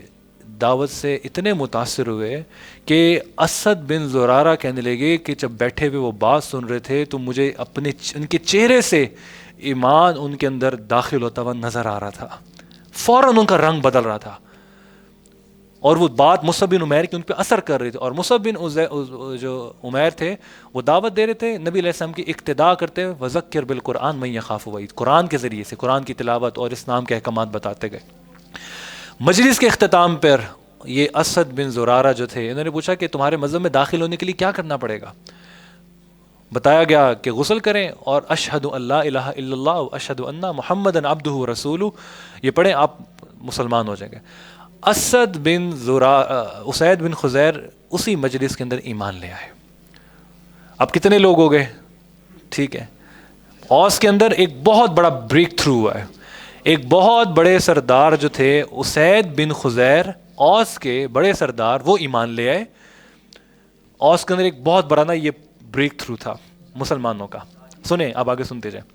دعوت سے اتنے متاثر ہوئے کہ اسد بن زرارہ کہنے لگے کہ جب بیٹھے ہوئے وہ بات سن رہے تھے تو مجھے ان کے چہرے سے ایمان ان کے اندر داخل ہوتا ہوا نظر آ رہا تھا، فوراً ان کا رنگ بدل رہا تھا، اور وہ بات مصعب بن عمیر کی ان پہ اثر کر رہی تھی. اور مصعب بن جو عمیر تھے وہ دعوت دے رہے تھے، نبی علیہ السلام کی اقتداء کرتے ہوئے وذکر بالقرآن من یخاف وعید، قرآن کے ذریعے سے قرآن کی تلاوت اور اسلام کے احکامات بتاتے گئے. مجلس کے اختتام پر یہ اسد بن زرارہ جو تھے انہوں نے پوچھا کہ تمہارے مذہب میں داخل ہونے کے لیے کیا کرنا پڑے گا؟ بتایا گیا کہ غسل کریں اور اشہد ان لا الہ الا اللہ اشہد ان محمدًا عبدہ ورسولہ یہ پڑھیں، آپ مسلمان ہو جائیں گے. اسد بن اسید بن خزیر اسی مجلس کے اندر ایمان لے آئے. اب کتنے لوگ ہو گئے؟ ٹھیک ہے، اوس کے اندر ایک بہت بڑا بریک تھرو ہوا ہے. ایک بہت بڑے سردار جو تھے اسید بن خزیر، اوس کے بڑے سردار، وہ ایمان لے آئے. اوس کے اندر ایک بہت بڑا نا یہ بریک تھرو تھا مسلمانوں کا. سنیں، اب آگے سنتے جائیں.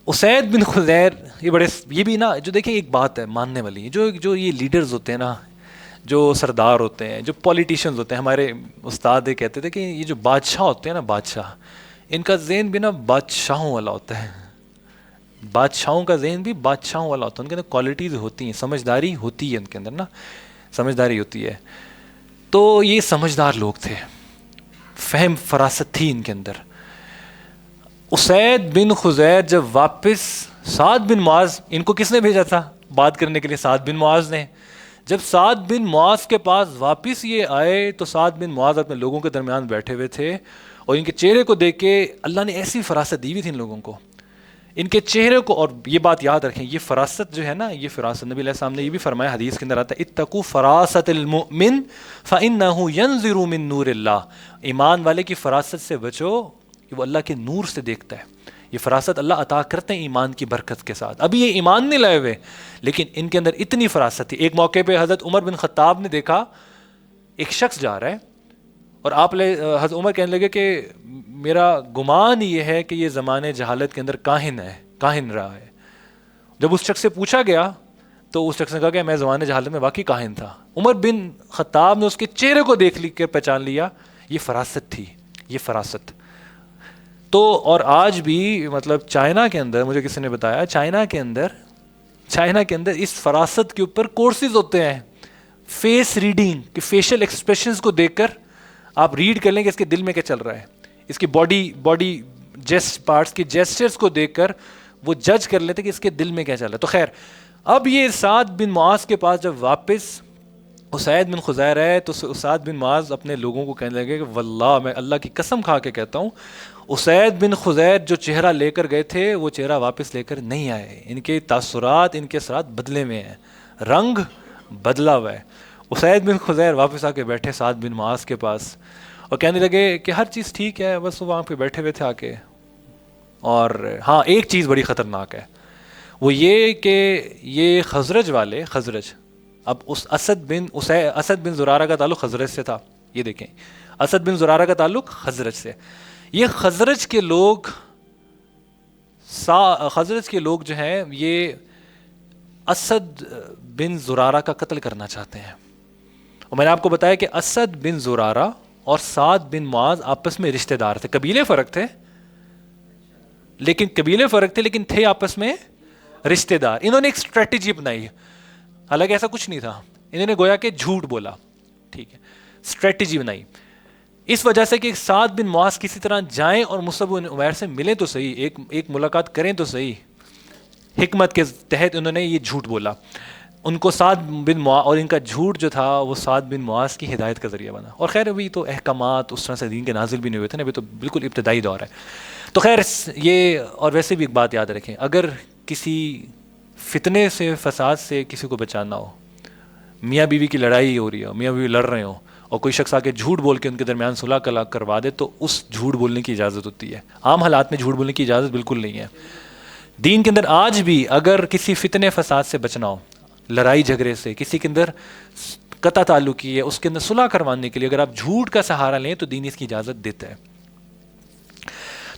اسید بن خزیر یہ بھی نا جو دیکھیں ایک بات ہے ماننے والی، جو یہ لیڈرز ہوتے ہیں نا، جو سردار ہوتے ہیں، جو پولیٹیشنز ہوتے ہیں، ہمارے استاد یہ کہتے تھے کہ یہ جو بادشاہ ہوتے ہیں نا، بادشاہ، ان کا ذہن بھی نا بادشاہوں والا ہوتا ہے. بادشاہوں کا ذہن بھی بادشاہوں والا ہوتا ہے، ان کے اندر کوالٹیز ہوتی ہیں، سمجھداری ہوتی ہے ان کے اندر نا، سمجھداری ہوتی ہے. تو یہ سمجھدار لوگ تھے، فہم فراست تھی ان کے اندر. اسید بن خزیر جب واپس، سعد بن معاذ ان کو کس نے بھیجا تھا بات کرنے کے لیے؟ سعد بن معاذ نے. جب سعد بن معاذ کے پاس واپس یہ آئے تو سعد بن معاذ اپنے لوگوں کے درمیان بیٹھے ہوئے تھے، اور ان کے چہرے کو دیکھ کے اللہ نے ایسی فراست دی ہوئی تھی ان لوگوں کو، ان کے چہرے کو. اور یہ بات یاد رکھیں، یہ فراست جو ہے نا، یہ فراست نبی علیہ السلام نے یہ بھی فرمایا، حدیث کے اندر آتا ہے اتقوا فراست المؤمن فانہ ینظر من نور اللہ. ایمان والے کی فراست سے بچو کہ وہ اللہ کے نور سے دیکھتا ہے. یہ فراست اللہ عطا کرتے ہیں ایمان کی برکت کے ساتھ. ابھی یہ ایمان نہیں لائے ہوئے لیکن ان کے اندر اتنی فراست تھی. ایک موقع پہ حضرت عمر بن خطاب نے دیکھا ایک شخص جا رہا ہے، اور آپ حضرت عمر کہنے لگے کہ میرا گمان یہ ہے کہ یہ زمانے جہالت کے اندر کاہن رہا ہے. جب اس شخص سے پوچھا گیا تو اس شخص نے کہا کہ میں زمانے جہالت میں واقعی کاہن تھا. عمر بن خطاب نے اس کے چہرے کو دیکھ کر پہچان لیا، یہ فراست تھی، یہ فراست. تو اور آج بھی مطلب چائنا کے اندر، مجھے کسی نے بتایا چائنا کے اندر اس فراست کے اوپر کورسز ہوتے ہیں، فیس ریڈنگ، کہ فیشل ایکسپریشنز کو دیکھ کر آپ ریڈ کر لیں کہ اس کے دل میں کیا چل رہا ہے، اس کی باڈی جیسٹ پارٹس کی جیسچرز کو دیکھ کر وہ جج کر لیتے کہ اس کے دل میں کیا چل رہا ہے. تو خیر، اب یہ سعد بن معاذ کے پاس جب واپس اسید بن خزیر ہے تو سعد بن معاذ اپنے لوگوں کو کہنے لگے کہ واللہ میں اللہ کی قسم کھا کے کہتا ہوں اسید بن خزیر جو چہرہ لے کر گئے تھے وہ چہرہ واپس لے کر نہیں آئے. ان کے تاثرات، ان کے اثرات بدلے میں ہیں، رنگ بدلا ہوا ہے. اسید بن خزیر واپس آ کے بیٹھے سعد بن معاذ کے پاس اور کہنے لگے کہ ہر چیز ٹھیک ہے، بس وہاں پہ بیٹھے ہوئے تھے آ کے. اور ہاں، ایک چیز بڑی خطرناک ہے، وہ یہ کہ یہ خزرج، اب اس اسد بن زرارہ کا تعلق خزرج سے تھا. یہ دیکھیں، اسد بن زرارہ کا تعلق خزرج سے. یہ خزرج کے لوگ جو ہیں یہ اسد بن زرارہ کا قتل کرنا چاہتے ہیں. اور میں نے آپ کو بتایا کہ اسد بن زرارہ اور سعد بن معاذ آپس میں رشتہ دار تھے، قبیلے فرق تھے لیکن تھے آپس میں رشتہ دار. انہوں نے ایک اسٹریٹجی اپنائی، حالانکہ ایسا کچھ نہیں تھا، انہوں نے گویا کہ جھوٹ بولا، ٹھیک ہے، اسٹریٹجی بنائی اس وجہ سے کہ سعد بن معاذ کسی طرح جائیں اور مصعب بن عمیر سے ملیں تو صحیح، ایک ملاقات کریں تو صحیح. حکمت کے تحت انہوں نے یہ جھوٹ بولا. ان کو سعد بن معاذ، اور ان کا جھوٹ جو تھا وہ سعد بن معاذ کی ہدایت کا ذریعہ بنا. اور خیر ابھی تو احکامات اس طرح سے دین کے نازل بھی نہیں ہوئے تھے نا، ابھی تو بالکل ابتدائی دور ہے. تو خیر یہ، اور ویسے بھی ایک بات یاد رکھیں، اگر کسی فتنے سے، فساد سے کسی کو بچانا ہو، میاں بیوی کی لڑائی ہو رہی ہو، میاں بیوی لڑ رہے ہوں اور کوئی شخص آ کے جھوٹ بول کے ان کے درمیان صلح کروا دے تو اس جھوٹ بولنے کی اجازت ہوتی ہے. عام حالات میں جھوٹ بولنے کی اجازت بالکل نہیں ہے. دین کے اندر آج بھی اگر کسی فتنے فساد سے بچنا ہو، لڑائی جھگڑے سے، کسی کے اندر قطع تعلقی ہے، اس کے اندر صلح کروانے کے لیے اگر آپ جھوٹ کا سہارا لیں تو دین اس کی اجازت دیتا ہے.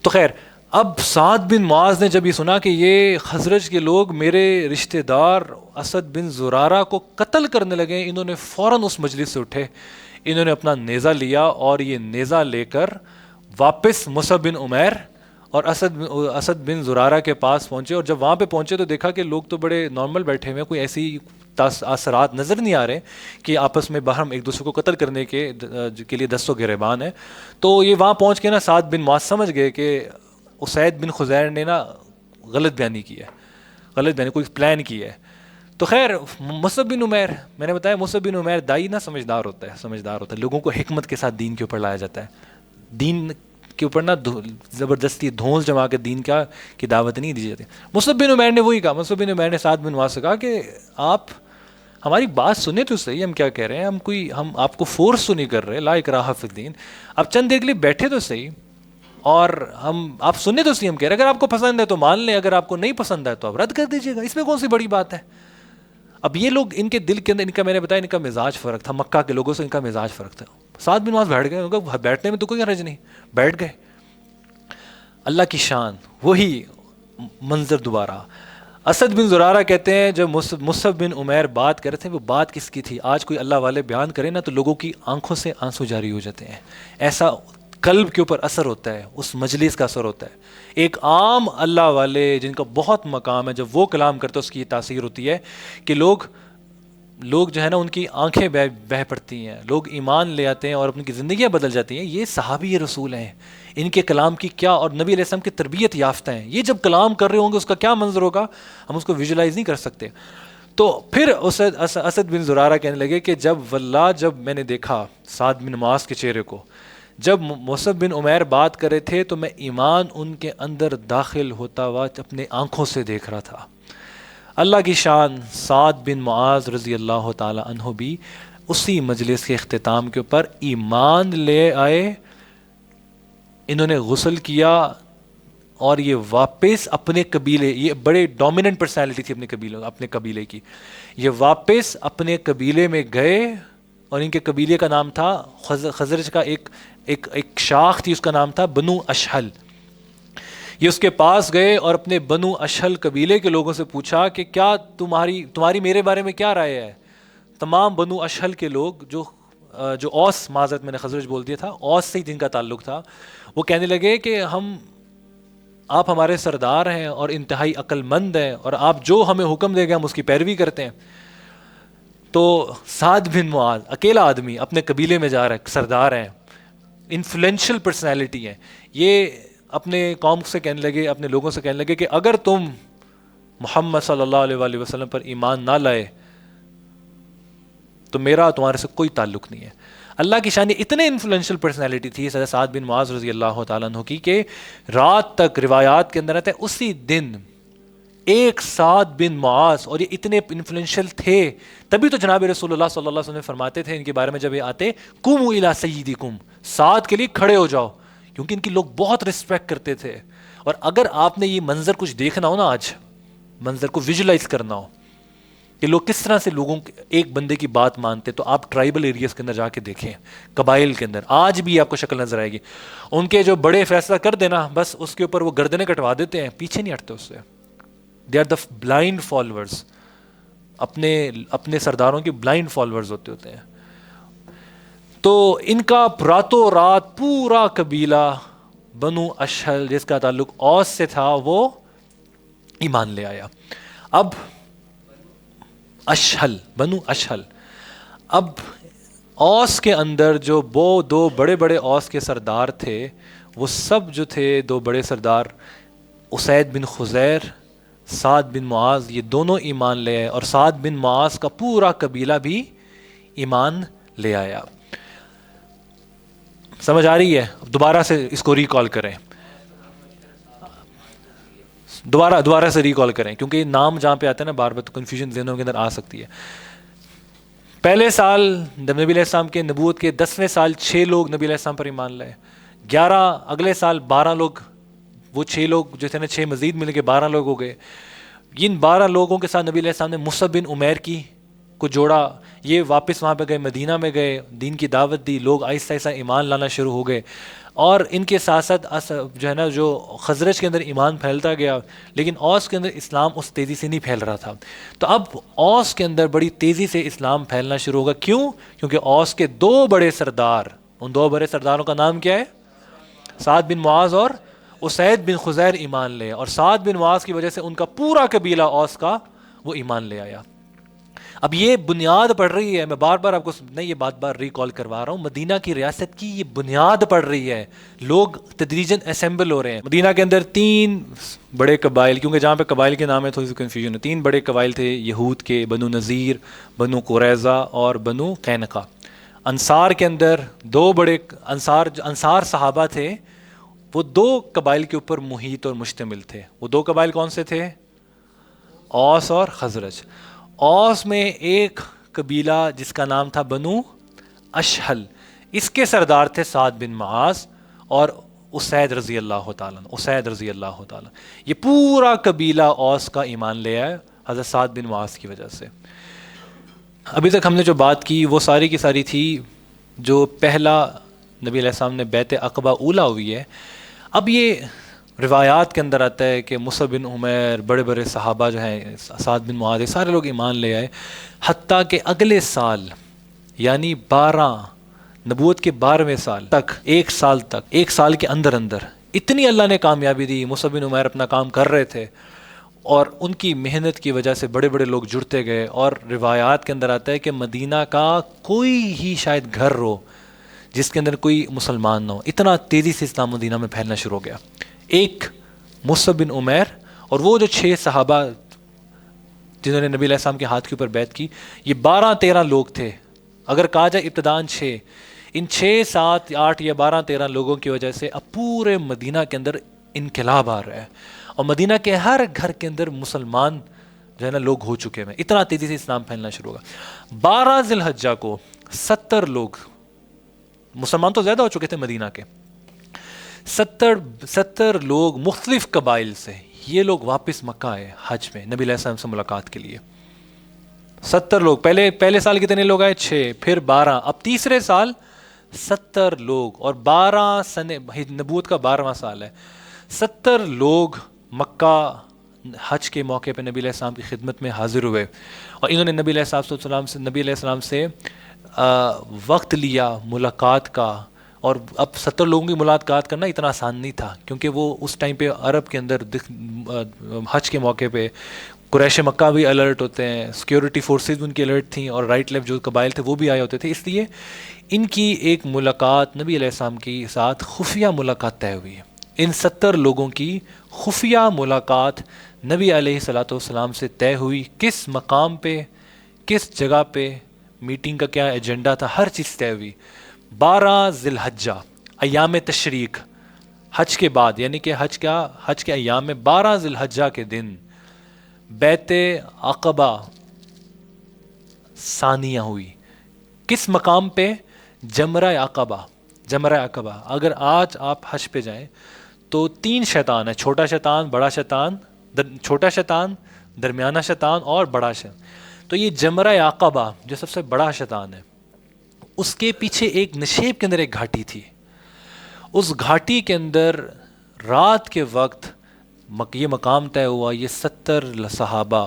تو خیر اب سعد بن معاذ نے جب یہ سنا کہ یہ خزرج کے لوگ میرے رشتہ دار اسد بن زرارہ کو قتل کرنے لگے، انہوں نے فوراً اس مجلس سے اٹھے، انہوں نے اپنا نیزہ لیا اور یہ نیزہ لے کر واپس مصعب بن عمیر اور اسد بن زرارہ کے پاس پہنچے. اور جب وہاں پہ پہنچے تو دیکھا کہ لوگ تو بڑے نارمل بیٹھے ہوئے ہیں، کوئی ایسی اثرات نظر نہیں آ رہے کہ آپس میں باہم ایک دوسرے کو قتل کرنے کے لیے دست و گریبان ہے. تو یہ وہاں پہنچ کے نا سعد بن معاذ سمجھ گئے کہ اسید بن خزیر نے نا غلط بیانی کی ہے، غلط بیانی کوئی پلان کی ہے. تو خیر مصعب بن عمیر، میں نے بتایا مصعب بن عمیر دائی نا سمجھدار ہوتا ہے، لوگوں کو حکمت کے ساتھ دین کے اوپر لایا جاتا ہے. دین کے اوپر نا زبردستی دھونس جما کے دین کی دعوت نہیں دی جاتی. مصعب بن عمیر نے وہی کہا، مصعب بن عمیر نے سعد بن معاذ سے کہا کہ آپ ہماری بات سنیں تو صحیح، ہم کیا کہہ رہے ہیں، ہم آپ کو فورس تو نہیں کر رہے، لا اکراہ فی الدین، آپ چند دیر کے لیے بیٹھے تو صحیح اور آپ سنیں تو صحیح، ہم کہہ رہے ہیں اگر آپ کو پسند ہے تو مان لیں، اگر آپ کو نہیں پسند ہے تو آپ رد کر دیجیے گا، اس میں کون سی بڑی بات ہے. اب یہ لوگ ان کے دل کے اندر، ان کا میں نے بتایا ان کا مزاج فرق تھا، مکہ کے لوگوں سے ان کا مزاج فرق تھا. سعد بن معاذ بیٹھ گئے، ان کا بیٹھنے میں تو کوئی حرج نہیں، بیٹھ گئے. اللہ کی شان، وہی منظر دوبارہ. اسد بن زرارہ کہتے ہیں جب مصعب بن عمیر بات کر رہے تھے، وہ بات کس کی تھی؟ آج کوئی اللہ والے بیان کرے نا تو لوگوں کی آنکھوں سے آنسو جاری ہو جاتے ہیں، ایسا قلب کے اوپر اثر ہوتا ہے، اس مجلس کا اثر ہوتا ہے. ایک عام اللہ والے جن کا بہت مقام ہے، جب وہ کلام کرتے ہیں اس کی یہ تاثیر ہوتی ہے کہ لوگ جو ہے نا ان کی آنکھیں بہہ پڑتی ہیں، لوگ ایمان لے آتے ہیں اور اپنی کی زندگیاں بدل جاتی ہیں. یہ صحابی رسول ہیں، ان کے کلام کی کیا، اور نبی علیہ السلام کی تربیت یافتہ ہیں، یہ جب کلام کر رہے ہوں گے اس کا کیا منظر ہوگا، ہم اس کو ویژولائز نہیں کر سکتے. تو پھر اسد بن زرارہ کہنے لگے کہ جب میں نے دیکھا سعد بن معاذ کے چہرے کو، جب مصعب بن عمیر بات کر رہے تھے تو میں ایمان ان کے اندر داخل ہوتا ہوا اپنے آنکھوں سے دیکھ رہا تھا. اللہ کی شان، سعد بن معاذ رضی اللہ تعالی عنہ بھی اسی مجلس کے اختتام کے اوپر ایمان لے آئے. انہوں نے غسل کیا اور یہ واپس اپنے قبیلے، یہ بڑے ڈومیننٹ پرسنالٹی تھی اپنے قبیلے کی، یہ واپس اپنے قبیلے میں گئے. اور ان کے قبیلے کا نام تھا خزرج کا ایک شاخ تھی، اس کا نام تھا بنو اشہل. یہ اس کے پاس گئے اور اپنے بنو اشہل قبیلے کے لوگوں سے پوچھا کہ کیا تمہاری میرے بارے میں کیا رائے ہے. تمام بنو اشہل کے لوگ جو اوس، معذرت میں نے خزرج بول دیا تھا، اوس سے جن کا تعلق تھا، وہ کہنے لگے کہ آپ ہمارے سردار ہیں اور انتہائی عقل مند ہیں، اور آپ جو ہمیں حکم دے گا ہم اس کی پیروی کرتے ہیں. تو سعد بن معاذ اکیلا آدمی اپنے قبیلے میں جا رہا ہے، سردار ہیں، انفلوئنشل پرسنالٹی ہیں، یہ اپنے قوم سے کہنے لگے، اپنے لوگوں سے کہنے لگے کہ اگر تم محمد صلی اللہ علیہ وآلہ وسلم پر ایمان نہ لائے تو میرا تمہارے سے کوئی تعلق نہیں ہے. اللہ کی شان، اتنے انفلوئنشل پرسنالٹی تھی سعد بن معاذ رضی اللہ تعالیٰ عنہ کی کہ رات تک روایات کے اندر آتا ہے اسی دن ایک سعد بن معاذ، اور یہ اتنے انفلوئنشل تھے، تبھی تو جناب رسول اللہ صلی اللہ علیہ وسلم فرماتے تھے ان کے بارے میں جب یہ آتے، قوموا الی سیدکم، سعد کے لیے کھڑے ہو جاؤ، کیونکہ ان کی لوگ بہت رسپیکٹ کرتے تھے. اور اگر آپ نے یہ منظر کچھ دیکھنا ہو نا، آج منظر کو ویژولائز کرنا ہو کہ لوگ کس طرح سے لوگوں ایک بندے کی بات مانتے، تو آپ ٹرائبل ایریاز کے اندر جا کے دیکھیں، قبائل کے اندر آج بھی آپ کو شکل نظر آئے گی. ان کے جو بڑے فیصلہ کر دینا، بس اس کے اوپر وہ گردنیں کٹوا دیتے ہیں، پیچھے نہیں ہٹتے اس سے. They are the blind followers, اپنے سرداروں کے بلائنڈ فالوورز ہوتے ہیں. تو ان کا راتوں رات پورا قبیلہ بنو اشہل جس کا تعلق اوس سے تھا وہ ایمان لے آیا. اب بنو اشہل، اب اوس کے اندر جو دو بڑے بڑے اوس کے سردار تھے، وہ سب جو تھے دو بڑے سردار، اسید بن خزیر، سعد بن معاذ، یہ دونوں ایمان لے آئے، اور سعد بن معاذ کا پورا قبیلہ بھی ایمان لے آیا. سمجھ آ رہی ہے؟ دوبارہ سے اس کو ریکال کریں، دوبارہ سے ریکال کریں، کیونکہ نام جہاں پہ آتے ہیں نا بار بار تو کنفیوژن ذہنوں کے اندر آ سکتی ہے. پہلے سال نبی علیہ السلام کے نبوت کے 10ویں سال 6 لوگ نبی علیہ السلام پر ایمان لائے، 11 اگلے سال 12 لوگ، وہ 6 لوگ جو تھے نا 6 مزید مل کے 12 لوگ ہو گئے. ان 12 لوگوں کے ساتھ نبی علیہ السلام نے مصعب بن عمیر کو جوڑا، یہ واپس وہاں پہ گئے، مدینہ میں گئے، دین کی دعوت دی، لوگ آہستہ آہستہ ایمان لانا شروع ہو گئے. اور ان کے ساتھ ساتھ جو ہے نا جو خزرج کے اندر ایمان پھیلتا گیا، لیکن اوس کے اندر اسلام اس تیزی سے نہیں پھیل رہا تھا. تو اب اوس کے اندر بڑی تیزی سے اسلام پھیلنا شروع ہوگا. کیوں؟ کیونکہ اوس کے دو بڑے سردار، ان دو بڑے سرداروں کا نام کیا ہے؟ سعد بن معاذ اور اسید بن خزیر ایمان لے. اور سعد بن معاذ کی وجہ سے ان کا پورا قبیلہ اوس کا وہ ایمان لے آیا. اب یہ بنیاد پڑ رہی ہے، میں بار بار آپ کو نہیں یہ بار ریکال کروا رہا ہوں، مدینہ کی ریاست کی یہ بنیاد پڑ رہی ہے. لوگ تدریجاً اسمبل ہو رہے ہیں. مدینہ کے اندر 3 بڑے قبائل، کیونکہ جہاں پہ قبائل کے نام ہے تھوڑی سی کنفیوژن ہے، 3 بڑے قبائل تھے یہود کے، بنو نذیر، بنو قریظہ اور بنو قینقاع. انصار کے اندر 2 بڑے انصار صحابہ تھے، وہ 2 قبائل کے اوپر محیط اور مشتمل تھے. وہ 2 قبائل کون سے تھے؟ اوس اور خزرج. اوس میں ایک قبیلہ جس کا نام تھا بنو اشہل، اس کے سردار تھے سعد بن معاذ اور اسید رضی اللہ تعالیٰ. اسید رضی اللہ تعالیٰ یہ پورا قبیلہ اوس کا ایمان لے آئے حضرت سعد بن معاذ کی وجہ سے. ابھی تک ہم نے جو بات کی وہ ساری کی ساری تھی جو پہلا نبی علیہ السلام نے بیعت عقبہ اولیٰ ہوئی ہے. اب یہ روایات کے اندر آتا ہے کہ مصعب بن عمیر، بڑے بڑے صحابہ جو ہیں، سعد بن معاذ، سارے لوگ ایمان لے آئے، حتیٰ کہ اگلے سال یعنی 12 نبوت کے 12ویں سال تک، ایک سال کے اندر اتنی اللہ نے کامیابی دی. مصعب بن عمیر اپنا کام کر رہے تھے اور ان کی محنت کی وجہ سے بڑے بڑے لوگ جڑتے گئے. اور روایات کے اندر آتا ہے کہ مدینہ کا کوئی ہی شاید گھر ہو جس کے اندر کوئی مسلمان نہ ہو، اتنا تیزی سے اسلام مدینہ میں پھیلنا شروع ہو گیا. ایک مصعب بن عمیر اور وہ جو 6 صحابہ جنہوں نے نبی علیہ السلام کے ہاتھ کے اوپر بیعت کی، یہ 12-13 لوگ تھے. اگر کہا جائے ابتداً 6، ان 6 7 8 یا 12-13 لوگوں کی وجہ سے اب پورے مدینہ کے اندر انقلاب آ رہا ہے اور مدینہ کے ہر گھر کے اندر مسلمان جو ہے نا لوگ ہو چکے ہیں. اتنا تیزی سے اسلام پھیلنا شروع ہوگا. 12 ذی الحجہ کو 70 لوگ، مسلمان تو زیادہ ہو چکے تھے مدینہ کے، 70 لوگ مختلف قبائل سے، یہ لوگ واپس مکہ آئے حج میں نبی علیہ السلام سے ملاقات کے لیے. 70 لوگ، پہلے سال کتنے لوگ آئے؟ 6، پھر 12، اب تیسرے سال 70 لوگ، اور 12 سن نبوت کا 12واں سال ہے. 70 لوگ مکہ حج کے موقع پہ نبی علیہ السلام کی خدمت میں حاضر ہوئے اور انہوں نے نبی علیہ السلام سے وقت لیا ملاقات کا. اور اب 70 لوگوں کی ملاقات کرنا اتنا آسان نہیں تھا، کیونکہ وہ اس ٹائم پہ عرب کے اندر حج کے موقع پہ قریش مکہ بھی الرٹ ہوتے ہیں، سیکیورٹی فورسز بھی ان کی الرٹ تھیں، اور رائٹ لیفٹ جو قبائل تھے وہ بھی آئے ہوتے تھے. اس لیے ان کی ایک ملاقات نبی علیہ السلام کے ساتھ خفیہ ملاقات طے ہوئی ہے. ان 70 لوگوں کی خفیہ ملاقات نبی علیہ الصلوۃ والسلام سے طے ہوئی. کس مقام پہ، کس جگہ پہ، میٹنگ کا کیا ایجنڈا تھا، ہر چیز طے ہوئی. 12 ذی الحجہ ایام تشریق، حج کے بعد، یعنی کہ حج کے ایام میں 12 ذی الحجہ کے دن بیعت عقبہ ثانیہ ہوئی. کس مقام پہ؟ جمرہ عقبہ. اگر آج آپ حج پہ جائیں تو 3 شیطان ہیں، چھوٹا شیطان، بڑا شیطان، چھوٹا شیطان، درمیانہ شیطان اور بڑا شیطان. تو یہ جمرہ عقبہ جو سب سے بڑا شیطان ہے، اس کے پیچھے ایک نشیب کے اندر ایک گھاٹی تھی. اس گھاٹی کے اندر رات کے وقت یہ مقام طے ہوا. یہ 70 صحابہ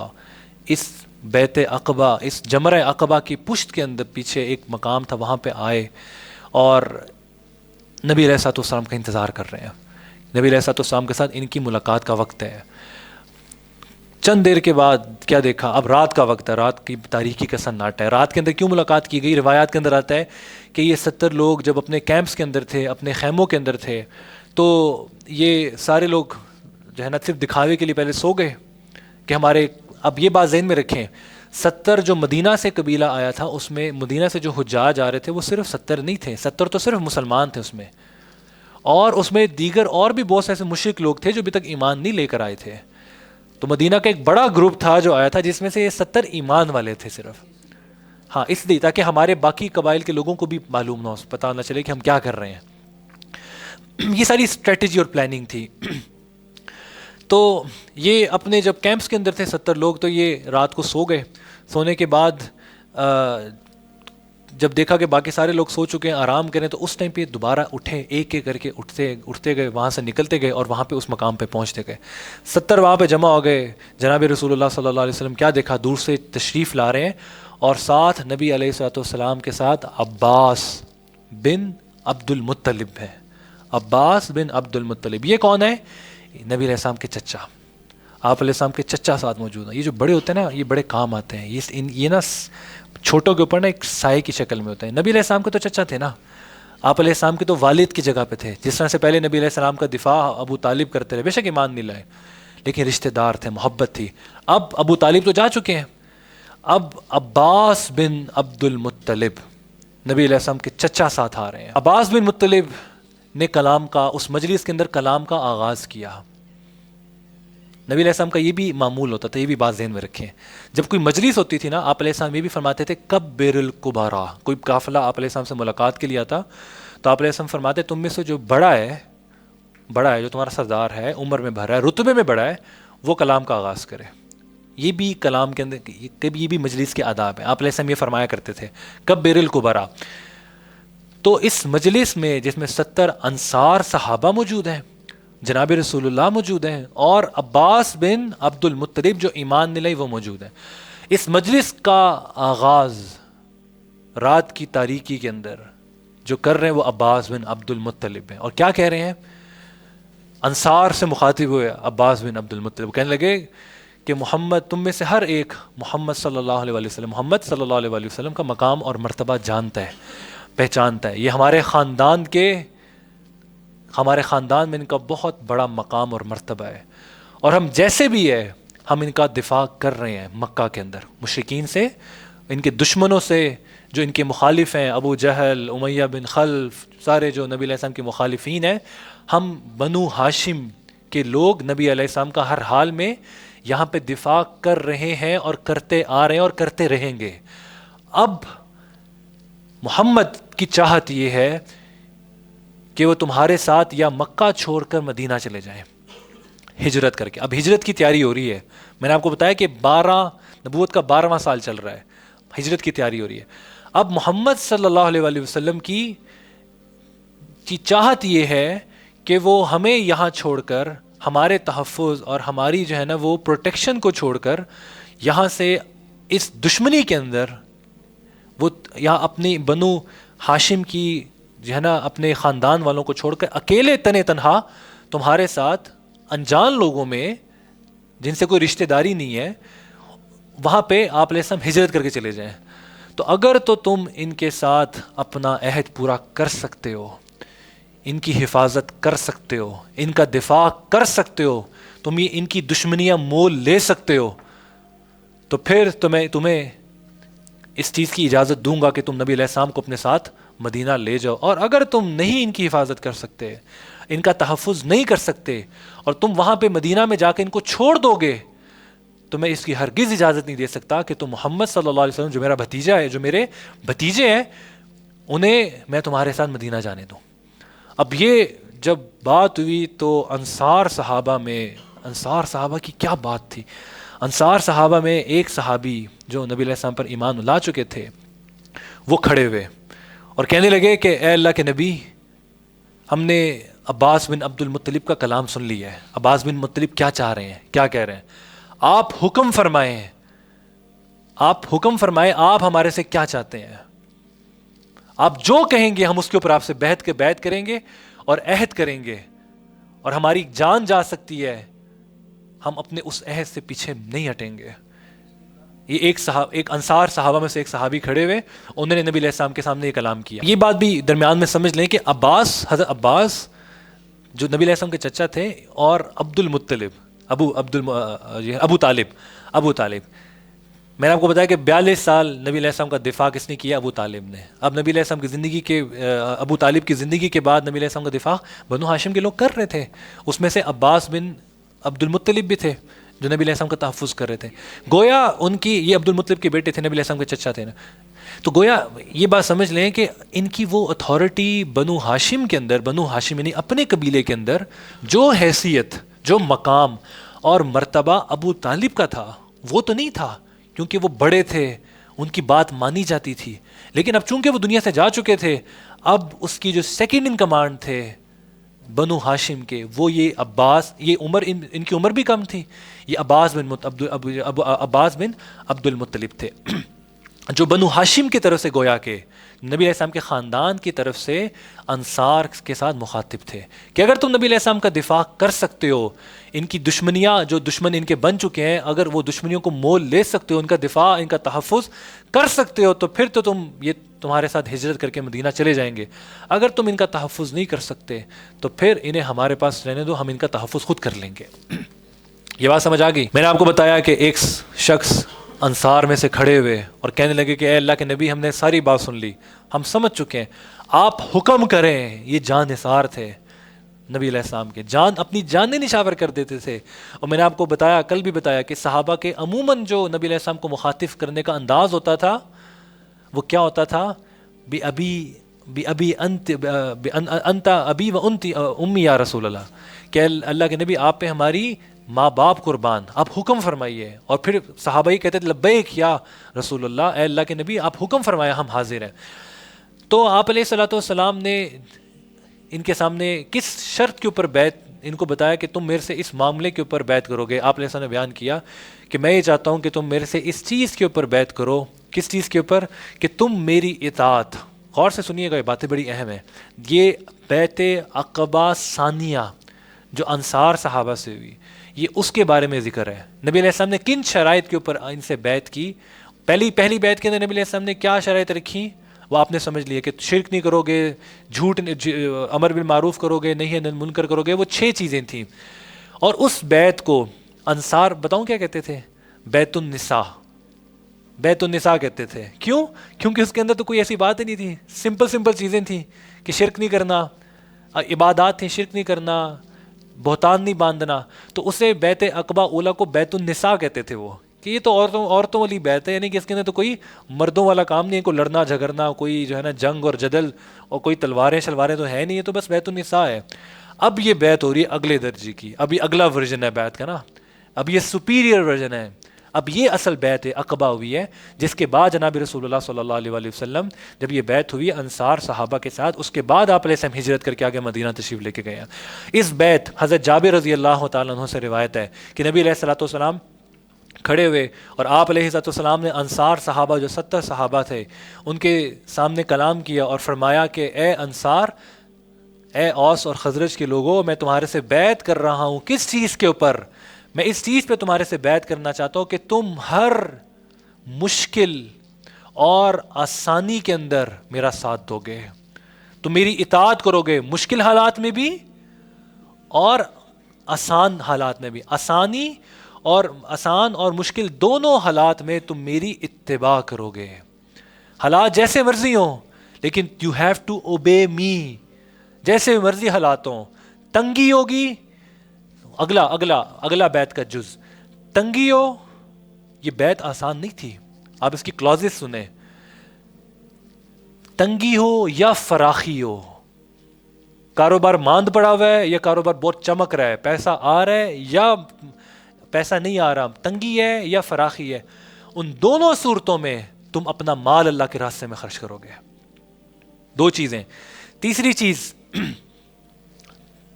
اس بیعت عقبہ، اس جمرہ عقبہ کی پشت کے اندر پیچھے ایک مقام تھا، وہاں پہ آئے اور نبی علیہ الصلوۃ والسلام کا انتظار کر رہے ہیں. نبی علیہ الصلوۃ والسلام کے ساتھ ان کی ملاقات کا وقت ہے. چند دیر کے بعد کیا دیکھا؟ اب رات کا وقت ہے، رات کی تاریکی کا سناٹا ہے. رات کے اندر کیوں ملاقات کی گئی؟ روایات کے اندر آتا ہے کہ یہ 70 لوگ جب اپنے کیمپس کے اندر تھے، اپنے خیموں کے اندر تھے، تو یہ سارے لوگ جو ہے نا صرف دکھاوے کے لیے پہلے سو گئے کہ ہمارے، اب یہ بات ذہن میں رکھیں، 70 جو مدینہ سے قبیلہ آیا تھا، اس میں مدینہ سے جو حجاج آ رہے تھے وہ صرف 70 نہیں تھے. 70 تو صرف مسلمان تھے اس میں، اور اس میں دیگر اور بھی بہت سے ایسے مشرک لوگ تھے جو ابھی تک ایمان نہیں لے کر آئے تھے. تو مدینہ کا ایک بڑا گروپ تھا جو آیا تھا، جس میں سے یہ 70 ایمان والے تھے صرف. ہاں، اس لیے تاکہ ہمارے باقی قبائل کے لوگوں کو بھی معلوم نہ ہو، پتہ نہ چلے کہ ہم کیا کر رہے ہیں. یہ ساری اسٹریٹجی اور پلاننگ تھی. تو یہ اپنے جب کیمپس کے اندر تھے 70 لوگ، تو یہ رات کو سو گئے. سونے کے بعد جب دیکھا کہ باقی سارے لوگ سو چکے ہیں آرام کریں تو اس ٹائم پہ دوبارہ اٹھے، ایک ایک کر کے اٹھتے گئے، وہاں سے نکلتے گئے اور وہاں پہ اس مقام پہ پہنچتے گئے. 70 وہاں پہ جمع ہو گئے. جناب رسول اللہ صلی اللہ علیہ وسلم کیا دیکھا، دور سے تشریف لا رہے ہیں اور ساتھ نبی علیہ الصلوۃ والسلام کے ساتھ عباس بن عبد المطلب ہے. عباس بن عبد المطلب یہ کون ہے؟ نبی علیہ السلام کے چچا. آپ علیہ السلام کے چچا ساتھ موجود ہیں. یہ جو بڑے ہوتے ہیں نا یہ بڑے کام آتے ہیں. یہ نا چھوٹوں کے اوپر نا ایک سائے کی شکل میں ہوتے ہیں. نبی علیہ السلام کے تو چچا تھے نا، آپ علیہ السلام کے تو والد کی جگہ پہ تھے. جس طرح سے پہلے نبی علیہ السلام کا دفاع ابو طالب کرتے رہے، بے شک ایمان نہیں لائے لیکن رشتہ دار تھے، محبت تھی. اب ابو طالب تو جا چکے ہیں، اب عباس بن عبد المطلب نبی علیہ السلام کے چچا ساتھ آ رہے ہیں. عباس بن مطلب نے کلام کا، اس مجلس کے اندر کلام کا آغاز کیا. نبی علیہ السلام کا یہ بھی معمول ہوتا تھا، یہ بھی بات ذہن میں رکھیں. جب کوئی مجلس ہوتی تھی نا، آپ علیہ السلام یہ بھی فرماتے تھے کبر الکبرا. کوئی قافلہ آپ علیہ السلام سے ملاقات کے لیے آتا تو آپ علیہ السلام فرماتے تم میں سے جو بڑا ہے جو تمہارا سردار ہے، عمر میں بڑا ہے، رتبے میں بڑا ہے، وہ کلام کا آغاز کرے. یہ بھی کلام کے اندر یہ بھی مجلس کے آداب ہیں. آپ علیہ السلام یہ فرمایا کرتے تھے کبر الکبرا. تو اس مجلس میں جس میں 70 انصار صحابہ موجود ہیں، جناب رسول اللہ موجود ہیں اور عباس بن عبد المطلب جو ایمان نہیں لائے وہ موجود ہیں. اس مجلس کا آغاز رات کی تاریکی کے اندر جو کر رہے ہیں وہ عباس بن عبد المطلب ہیں. اور کیا کہہ رہے ہیں؟ انصار سے مخاطب ہوئے عباس بن عبد المطلب، کہنے لگے کہ محمد، تم میں سے ہر ایک محمد صلی اللہ علیہ وسلم، محمد صلی اللہ علیہ وسلم کا مقام اور مرتبہ جانتا ہے، پہچانتا ہے. یہ ہمارے خاندان میں ان کا بہت بڑا مقام اور مرتبہ ہے، اور ہم جیسے بھی ہے ہم ان کا دفاع کر رہے ہیں مکہ کے اندر مشرکین سے، ان کے دشمنوں سے جو ان کے مخالف ہیں، ابو جہل، امیہ بن خلف، سارے جو نبی علیہ السلام کے مخالفین ہیں. ہم بنو ہاشم کے لوگ نبی علیہ السلام کا ہر حال میں یہاں پہ دفاع کر رہے ہیں اور کرتے آ رہے ہیں اور کرتے رہیں گے. اب محمد کی چاہت یہ ہے کہ وہ تمہارے ساتھ یا مکہ چھوڑ کر مدینہ چلے جائیں ہجرت کر کے. اب ہجرت کی تیاری ہو رہی ہے. میں نے آپ کو بتایا کہ نبوت کا 12واں سال چل رہا ہے، ہجرت کی تیاری ہو رہی ہے. اب محمد صلی اللہ علیہ وسلم کی چاہت یہ ہے کہ وہ ہمیں یہاں چھوڑ کر، ہمارے تحفظ اور ہماری جو ہے نا وہ پروٹیکشن کو چھوڑ کر یہاں سے اس دشمنی کے اندر وہ یہاں اپنی بنو ہاشم کی جو ہے نا اپنے خاندان والوں کو چھوڑ کر اکیلے تنہا تمہارے ساتھ انجان لوگوں میں جن سے کوئی رشتہ داری نہیں ہے وہاں پہ آپ علیہ السلام ہجرت کر کے چلے جائیں. تو اگر تو تم ان کے ساتھ اپنا عہد پورا کر سکتے ہو، ان کی حفاظت کر سکتے ہو، ان کا دفاع کر سکتے ہو، تم یہ ان کی دشمنیاں مول لے سکتے ہو، تو پھر تمہیں اس چیز کی اجازت دوں گا کہ تم نبی علیہ السلام کو اپنے ساتھ مدینہ لے جاؤ. اور اگر تم نہیں ان کی حفاظت کر سکتے، ان کا تحفظ نہیں کر سکتے، اور تم وہاں پہ مدینہ میں جا کے ان کو چھوڑ دو گے، تو میں اس کی ہرگز اجازت نہیں دے سکتا کہ تم محمد صلی اللہ علیہ وسلم جو میرا بھتیجا ہے، جو میرے بھتیجے ہیں، انہیں میں تمہارے ساتھ مدینہ جانے دوں. اب یہ جب بات ہوئی تو انصار صحابہ کی کیا بات تھی. انصار صحابہ میں ایک صحابی جو نبی علیہ السلام پر ایمان لا چکے تھے وہ کھڑے ہوئے اور کہنے لگے کہ اے اللہ کے نبی، ہم نے عباس بن عبد المطلب کا کلام سن لیا ہے. عباس بن مطلب کیا چاہ رہے ہیں، کیا کہہ رہے ہیں؟ آپ حکم فرمائیں، آپ ہمارے سے کیا چاہتے ہیں؟ آپ جو کہیں گے ہم اس کے اوپر آپ سے بیعت کریں گے اور عہد کریں گے، اور ہماری جان جا سکتی ہے، ہم اپنے اس عہد سے پیچھے نہیں ہٹیں گے. یہ ایک انصار صحابہ میں سے ایک صحابی کھڑے ہوئے، انہوں نے نبی علیہ السلام کے سامنے یہ کلام کیا. یہ بات بھی درمیان میں سمجھ لیں کہ حضرت عباس جو نبی علیہ السلام کے چچا تھے، اور عبد المطلب ابو طالب، میں نے آپ کو بتایا کہ 42 سال نبی علیہ السلام کا دفاع کس نے کیا؟ ابو طالب نے. اب نبی علیہ السلام کی زندگی کے ابو طالب کی زندگی کے بعد نبی علیہ السلام کا دفاع بنو ہاشم کے لوگ کر رہے تھے. اس میں سے عباس بن عبد المطلب بھی تھے جو نبی علیہ السلام کا تحفظ کر رہے تھے. گویا ان کی یہ عبد المطلب کے بیٹے تھے، نبی علیہ السلام کے چچا تھے نا. تو گویا یہ بات سمجھ لیں کہ ان کی وہ اتھارٹی بنو ہاشم کے اندر، بنو ہاشم یعنی اپنے قبیلے کے اندر جو حیثیت، جو مقام اور مرتبہ ابو طالب کا تھا وہ تو نہیں تھا، کیونکہ وہ بڑے تھے، ان کی بات مانی جاتی تھی. لیکن اب چونکہ وہ دنیا سے جا چکے تھے، اب اس کی جو سیکنڈ ان کمانڈ تھے بنو ہاشم کے، وہ یہ عباس، یہ عمر ان کی عمر بھی کم تھی، یہ عباس بن عبد المطلب تھے جو بنو ہاشم کی طرف سے گویا کہ نبی علیہ السلام کے خاندان کی طرف سے انصار کے ساتھ مخاطب تھے کہ اگر تم نبی علیہ السلام کا دفاع کر سکتے ہو، ان کی دشمنیاں جو دشمن ان کے بن چکے ہیں، اگر وہ دشمنیوں کو مول لے سکتے ہو، ان کا دفاع، ان کا تحفظ کر سکتے ہو، تو پھر تو یہ تمہارے ساتھ ہجرت کر کے مدینہ چلے جائیں گے. اگر تم ان کا تحفظ نہیں کر سکتے تو پھر انہیں ہمارے پاس رہنے دو، ہم ان کا تحفظ خود کر لیں گے. یہ بات سمجھ آ گئی؟ میں نے آپ کو بتایا کہ ایک شخص انصار میں سے کھڑے ہوئے اور کہنے لگے کہ اے اللہ کے نبی، ہم نے ساری بات سن لی، ہم سمجھ چکے ہیں، آپ حکم کریں. یہ جان نثار تھے نبی علیہ السلام کے، اپنی جانیں نشاور کر دیتے تھے. اور میں نے آپ کو بتایا، کل بھی بتایا، کہ صحابہ کے عموماً جو نبی علیہ السلام کو مخاطب کرنے کا انداز ہوتا تھا وہ کیا ہوتا تھا؟ انت ابی و انت امی یا رسول اللہ، کہ اللہ کے نبی آپ پہ ہماری ماں باپ قربان، آپ حکم فرمائیے. اور پھر صحابہ ہی کہتے تھے لبیک یا رسول اللہ، اے اللہ کے نبی آپ حکم فرمائے، ہم حاضر ہیں. تو آپ علیہ الصلوۃ والسلام نے ان کے سامنے کس شرط کے اوپر بیعت ان کو بتایا کہ تم میرے سے اس معاملے کے اوپر بیعت کرو گے. آپ علیہ السلام نے بیان کیا کہ میں یہ چاہتا ہوں کہ تم میرے سے اس چیز کے اوپر بیعت کرو. کس چیز کے اوپر؟ کہ تم میری اطاعت. غور سے سنیے گا، یہ باتیں بڑی اہم ہیں. یہ بیعت عقبہ ثانیہ جو انصار صحابہ سے ہوئی، یہ اس کے بارے میں ذکر ہے. نبی علیہ السلام نے کن شرائط کے اوپر ان سے بیعت کی؟ پہلی بیعت کے اندر نبی علیہ السلام نے کیا شرائط رکھی؟ وہ آپ نے سمجھ لیا کہ شرک نہیں کرو گے، جھوٹ، امر بالمعروف کرو گے، نہی عن المنکر کرو گے. وہ 6 چیزیں تھیں. اور اس بیعت کو انصار بتاؤں کیا کہتے تھے؟ بیت النساء. بیت النساء کہتے تھے. کیوں؟ کیونکہ اس کے اندر تو کوئی ایسی بات ہی نہیں تھی، سمپل چیزیں تھیں کہ شرک نہیں کرنا، عبادات تھیں، شرک نہیں کرنا، بہتان نہیں باندھنا. تو اسے بیت عقبہ اولا کو بیت النساء کہتے تھے وہ، کہ یہ تو عورتوں والی بیعت ہے، یعنی کہ اس کے اندر تو کوئی مردوں والا کام نہیں ہے، کوئی لڑنا جھگڑنا، کوئی جو ہے نا جنگ اور جدل، اور کوئی تلواریں شلواریں تو ہے نہیں، یہ تو بس بیت النساء ہے. اب یہ بیعت ہو رہی ہے اگلے درجے کی، اب یہ اگلا ورژن ہے بیعت کا نا، اب یہ سپیریئر ورژن ہے. اب یہ اصل بیعت عقبہ ہوئی ہے، جس کے بعد جناب رسول اللہ صلی اللہ علیہ وآلہ وسلم جب یہ بیعت ہوئی انصار صحابہ کے ساتھ، اس کے بعد آپ علیہ السلام ہجرت کر کے آگے مدینہ تشریف لے کے گئے ہیں. اس بیعت حضرت جابر رضی اللہ تعالیٰ عنہ سے روایت ہے کہ نبی علیہ الصلوۃ والسلام کھڑے ہوئے اور آپ علیہ السلام نے انصار صحابہ جو 70 صحابہ تھے ان کے سامنے کلام کیا اور فرمایا کہ اے انصار، اے اوس اور خزرج کے لوگوں، میں تمہارے سے بیعت کر رہا ہوں. کس چیز کے اوپر؟ میں اس چیز پہ تمہارے سے بیعت کرنا چاہتا ہوں کہ تم ہر مشکل اور آسانی کے اندر میرا ساتھ دو گے، تم میری اطاعت کرو گے، مشکل حالات میں بھی اور آسان حالات میں بھی. آسان اور مشکل دونوں حالات میں تم میری اتباع کرو گے. حالات جیسے مرضی ہوں لیکن you have to obey me, جیسے مرضی حالات ہوں. تنگی ہوگی، اگلا بیعت کا جز، تنگی ہو. یہ بیعت آسان نہیں تھی، آپ اس کی کلوزز سنیں. تنگی ہو یا فراخی ہو، کاروبار ماند پڑا ہوا ہے یا کاروبار بہت چمک رہا ہے، پیسہ آ رہا ہے یا پیسہ نہیں آ رہا، تنگی ہے یا فراخی ہے، ان دونوں صورتوں میں تم اپنا مال اللہ کے راستے میں خرچ کرو گے. 2 چیزیں. تیسری چیز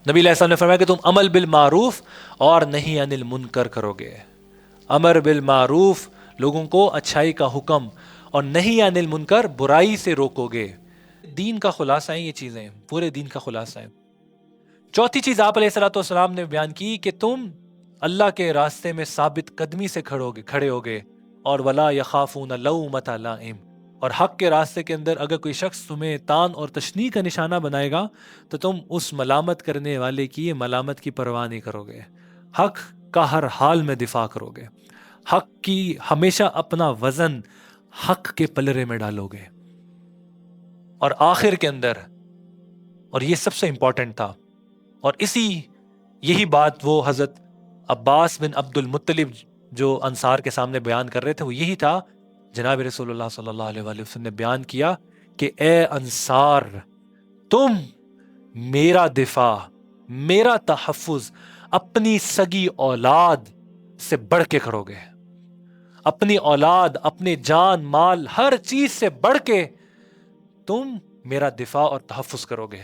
نبی علیہ السلام نے فرمایا کہ تم عمل بالمعروف اور نہی عن المنکر کرو گے. امر بالمعروف، لوگوں کو اچھائی کا حکم، اور نہی عن المنکر، برائی سے روکو گے. دین کا خلاصہ ہیں یہ چیزیں، پورے دین کا خلاصہ ہے. چوتھی چیز آپ علیہ الصلوۃ والسلام نے بیان کی کہ تم اللہ کے راستے میں ثابت قدمی سے کھڑے ہوگے، اور ولا یخافون لومۃ لائم، اور حق کے راستے کے اندر اگر کوئی شخص تمہیں تان اور تشنیع کا نشانہ بنائے گا تو تم اس ملامت کرنے والے کی ملامت کی پرواہ نہیں کرو گے، حق کا ہر حال میں دفاع کرو گے، حق کی ہمیشہ اپنا وزن حق کے پلڑے میں ڈالو گے. اور آخر کے اندر، اور یہ سب سے امپورٹنٹ تھا، اور یہی بات وہ حضرت عباس بن عبد المطلب جو انصار کے سامنے بیان کر رہے تھے، وہ یہی تھا. جناب رسول اللہ صلی اللہ علیہ وآلہ وسلم نے بیان کیا کہ اے انصار، تم میرا دفاع، میرا تحفظ اپنی سگی اولاد سے بڑھ کے کرو گے، اپنی اولاد، اپنے جان مال، ہر چیز سے بڑھ کے تم میرا دفاع اور تحفظ کرو گے.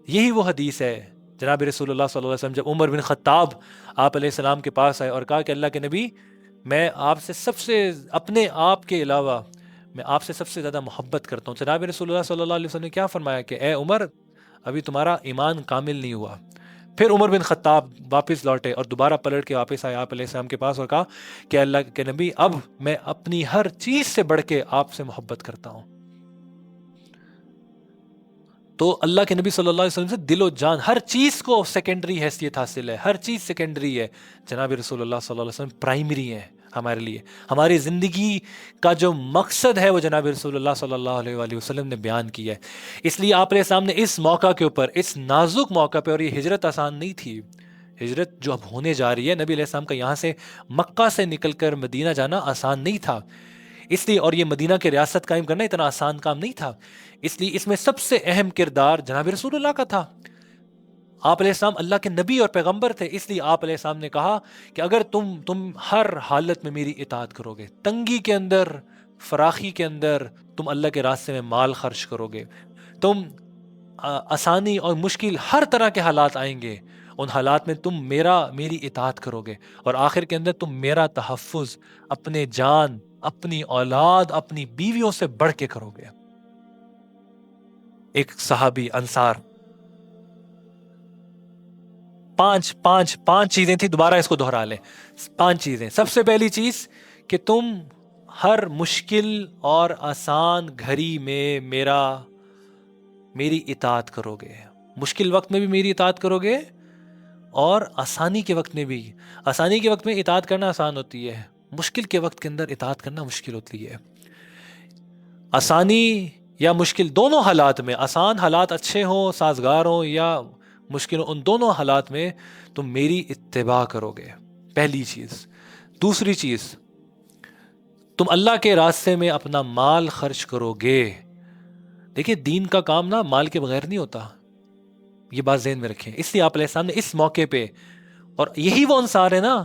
یہی وہ حدیث ہے. جناب رسول اللہ صلی اللہ علیہ وسلم جب عمر بن خطاب آپ علیہ السلام کے پاس آئے اور کہا کہ اللہ کے نبی، میں آپ سے اپنے آپ کے علاوہ میں آپ سے سب سے زیادہ محبت کرتا ہوں. جناب رسول اللہ صلی اللہ علیہ وسلم نے کیا فرمایا کہ اے عمر، ابھی تمہارا ایمان کامل نہیں ہوا. پھر عمر بن خطاب واپس لوٹے اور دوبارہ پلٹ کے واپس آئے آپ علیہ السلام کے پاس اور کہا کہ اللہ کے نبی، اب میں اپنی ہر چیز سے بڑھ کے آپ سے محبت کرتا ہوں. تو اللہ کے نبی صلی اللہ علیہ وسلم سے دل و جان، ہر چیز کو سیکنڈری حیثیت حاصل ہے، ہر چیز سیکنڈری ہے. جناب رسول اللہ صلی اللہ علیہ وسلم پرائمری ہے ہمارے لیے. ہماری زندگی کا جو مقصد ہے وہ جناب رسول اللہ صلی اللہ علیہ وآلہ وسلم نے بیان کیا ہے. اس لیے آپ علیہ السلام نے اس موقع کے اوپر، اس نازک موقع پہ، اور یہ ہجرت آسان نہیں تھی، ہجرت جو اب ہونے جا رہی ہے، نبی علیہ السلام کا یہاں سے مکہ سے نکل کر مدینہ جانا آسان نہیں تھا. اس لیے، اور یہ مدینہ کی ریاست قائم کرنا اتنا آسان کام نہیں تھا. اس لیے اس میں سب سے اہم کردار جناب رسول اللہ کا تھا. آپ علیہ السلام اللہ کے نبی اور پیغمبر تھے. اس لیے آپ علیہ السلام نے کہا کہ اگر تم ہر حالت میں میری اطاعت کرو گے، تنگی کے اندر، فراخی کے اندر تم اللہ کے راستے میں مال خرچ کرو گے، تم آسانی اور مشکل ہر طرح کے حالات آئیں گے، ان حالات میں تم میری اطاعت کرو گے، اور آخر کے اندر تم میرا تحفظ اپنے جان، اپنی اولاد، اپنی بیویوں سے بڑھ کے کرو گے. ایک صحابی انصار، پانچ چیزیں تھیں، دوبارہ اس کو دہرا لیں. 5 چیزیں. سب سے پہلی چیز کہ تم ہر مشکل اور آسان گھڑی میں میری اطاعت کرو گے. مشکل وقت میں بھی میری اطاعت کرو گے اور آسانی کے وقت میں بھی. آسانی کے وقت میں اطاعت کرنا آسان ہوتی ہے، مشکل کے وقت کے اندر اطاعت کرنا مشکل ہوتی ہے. آسانی یا مشکل دونوں حالات میں، آسان حالات اچھے ہوں، سازگار ہوں، یا مشکل ہوں، ان دونوں حالات میں تم میری اتباع کرو گے. پہلی چیز. دوسری چیز، تم اللہ کے راستے میں اپنا مال خرچ کرو گے. دیکھیں، دین کا کام نا مال کے بغیر نہیں ہوتا، یہ بات ذہن میں رکھیں. اس لیے آپ علیہ السلام نے اس موقع پہ، اور یہی وہ انصار ہیں نا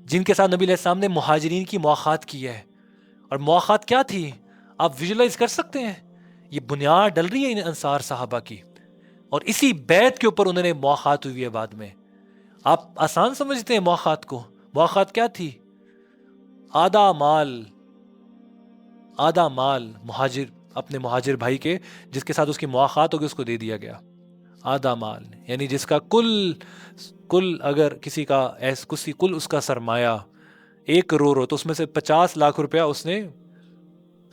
جن کے ساتھ نبی علیہ السلام نے مہاجرین کی مواخات کی ہے. اور مواخات کیا تھی؟ آپ ویژولائز کر سکتے ہیں. یہ بنیاد ڈل رہی ہے ان انصار صحابہ کی، اور اسی بیعت کے اوپر انہوں نے مواخات ہوئی ہے بعد میں. آپ آسان سمجھتے ہیں مواخات کو؟ مواخات کیا تھی؟ آدھا مال اپنے مہاجر بھائی کے جس کے ساتھ اس کی مواخات ہوگی اس کو دے دیا گیا. آدھا مال یعنی جس کا کل اگر کسی کا کل اس کا سرمایہ 1 کروڑ ہو تو اس میں سے 50 لاکھ روپیہ اس نے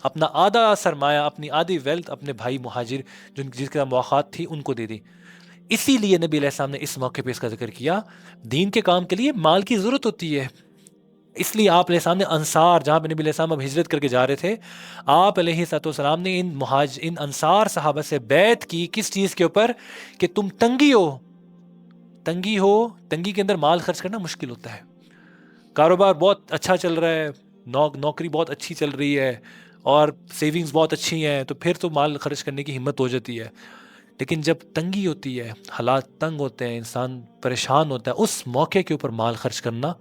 اپنا آدھا سرمایہ، اپنی آدھی ویلتھ اپنے بھائی مہاجر جس کے مواخات تھی ان کو دے دی. اسی لیے نبی علیہ السلام نے اس موقع پہ اس کا ذکر کیا. دین کے کام کے لیے مال کی ضرورت ہوتی ہے. اس لیے آپ علیہ السلام نے انصار، جہاں پہ نبی علیہ السلام اب ہجرت کر کے جا رہے تھے، آپ علیہ السلام نے ان انصار صحابہ سے بیعت کی. کس چیز کے اوپر؟ کہ تم تنگی کے اندر مال خرچ کرنا مشکل ہوتا ہے. کاروبار بہت اچھا چل رہا ہے، نوکری بہت اچھی چل رہی ہے، اور سیونگز بہت اچھی ہیں، تو پھر تو مال خرچ کرنے کی ہمت ہو جاتی ہے. لیکن جب تنگی ہوتی ہے، حالات تنگ ہوتے ہیں، انسان پریشان ہوتا ہے، اس موقع کے اوپر مال خرچ کرنا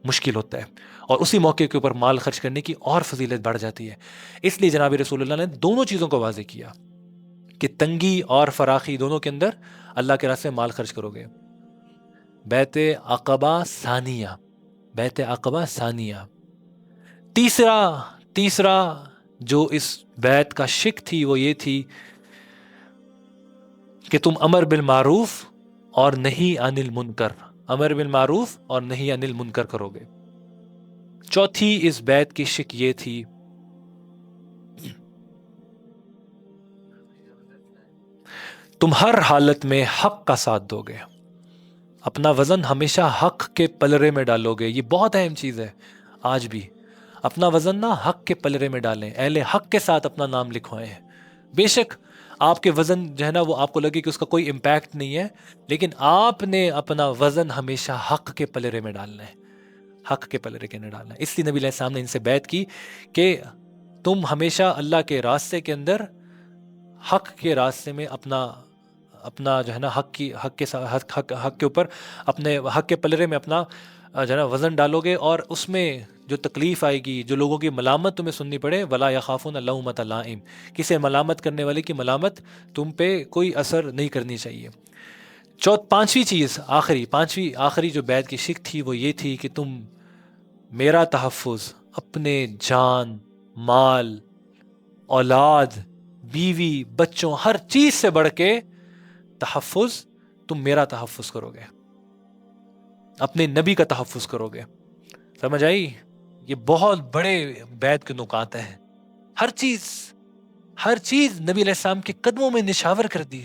مشکل ہوتا ہے، اور اسی موقع کے اوپر مال خرچ کرنے کی اور فضیلت بڑھ جاتی ہے. اس لیے جناب رسول اللہ نے دونوں چیزوں کو واضح کیا کہ تنگی اور فراخی دونوں کے اندر اللہ کے راستے میں مال خرچ کرو گے. بیعت عقبہ ثانیہ. تیسرا جو اس بیعت کا شق تھی وہ یہ تھی کہ تم امر بالمعروف اور نہی عن المنکر کرو گے. چوتھی اس بیعت کی شق یہ تھی تم ہر حالت میں حق کا ساتھ دو گے. اپنا وزن ہمیشہ حق کے پلڑے میں ڈالو گے. یہ بہت اہم چیز ہے. آج بھی اپنا وزن نا حق کے پلڑے میں ڈالیں، اہل حق کے ساتھ اپنا نام لکھوائیں. بے شک آپ کے وزن جو ہے نا وہ آپ کو لگے کہ اس کا کوئی امپیکٹ نہیں ہے، لیکن آپ نے اپنا وزن ہمیشہ حق کے پلڑے میں ڈالنا ہے، حق کے پلڑے کے اندر ڈالنا ہے. اس لیے نبی علیہ السلام نے ان سے بیعت کی کہ تم ہمیشہ اللہ کے راستے کے اندر، حق کے راستے میں اپنا اپنا جو ہے نا حق کے اوپر اپنے حق کے پلڑے میں اپنا جو ہے نا وزن ڈالو گے، اور اس میں جو تکلیف آئے گی، جو لوگوں کی ملامت تمہیں سننی پڑے، ولا یخافون لومۃ لائم، کسی ملامت کرنے والے کی ملامت تم پہ کوئی اثر نہیں کرنی چاہیے۔ پانچویں چیز، آخری جو بیعت کی شک تھی وہ یہ تھی کہ تم میرا تحفظ، اپنے جان، مال، اولاد، بیوی، بچوں، ہر چیز سے بڑھ کے تحفظ، تم میرا تحفظ کرو گے، اپنے نبی کا تحفظ کرو گے۔ سمجھ آئی؟ یہ بہت بڑے بیعت کے نکات ہیں۔ ہر چیز نبی علیہ السلام کے قدموں میں نشاور کر دی،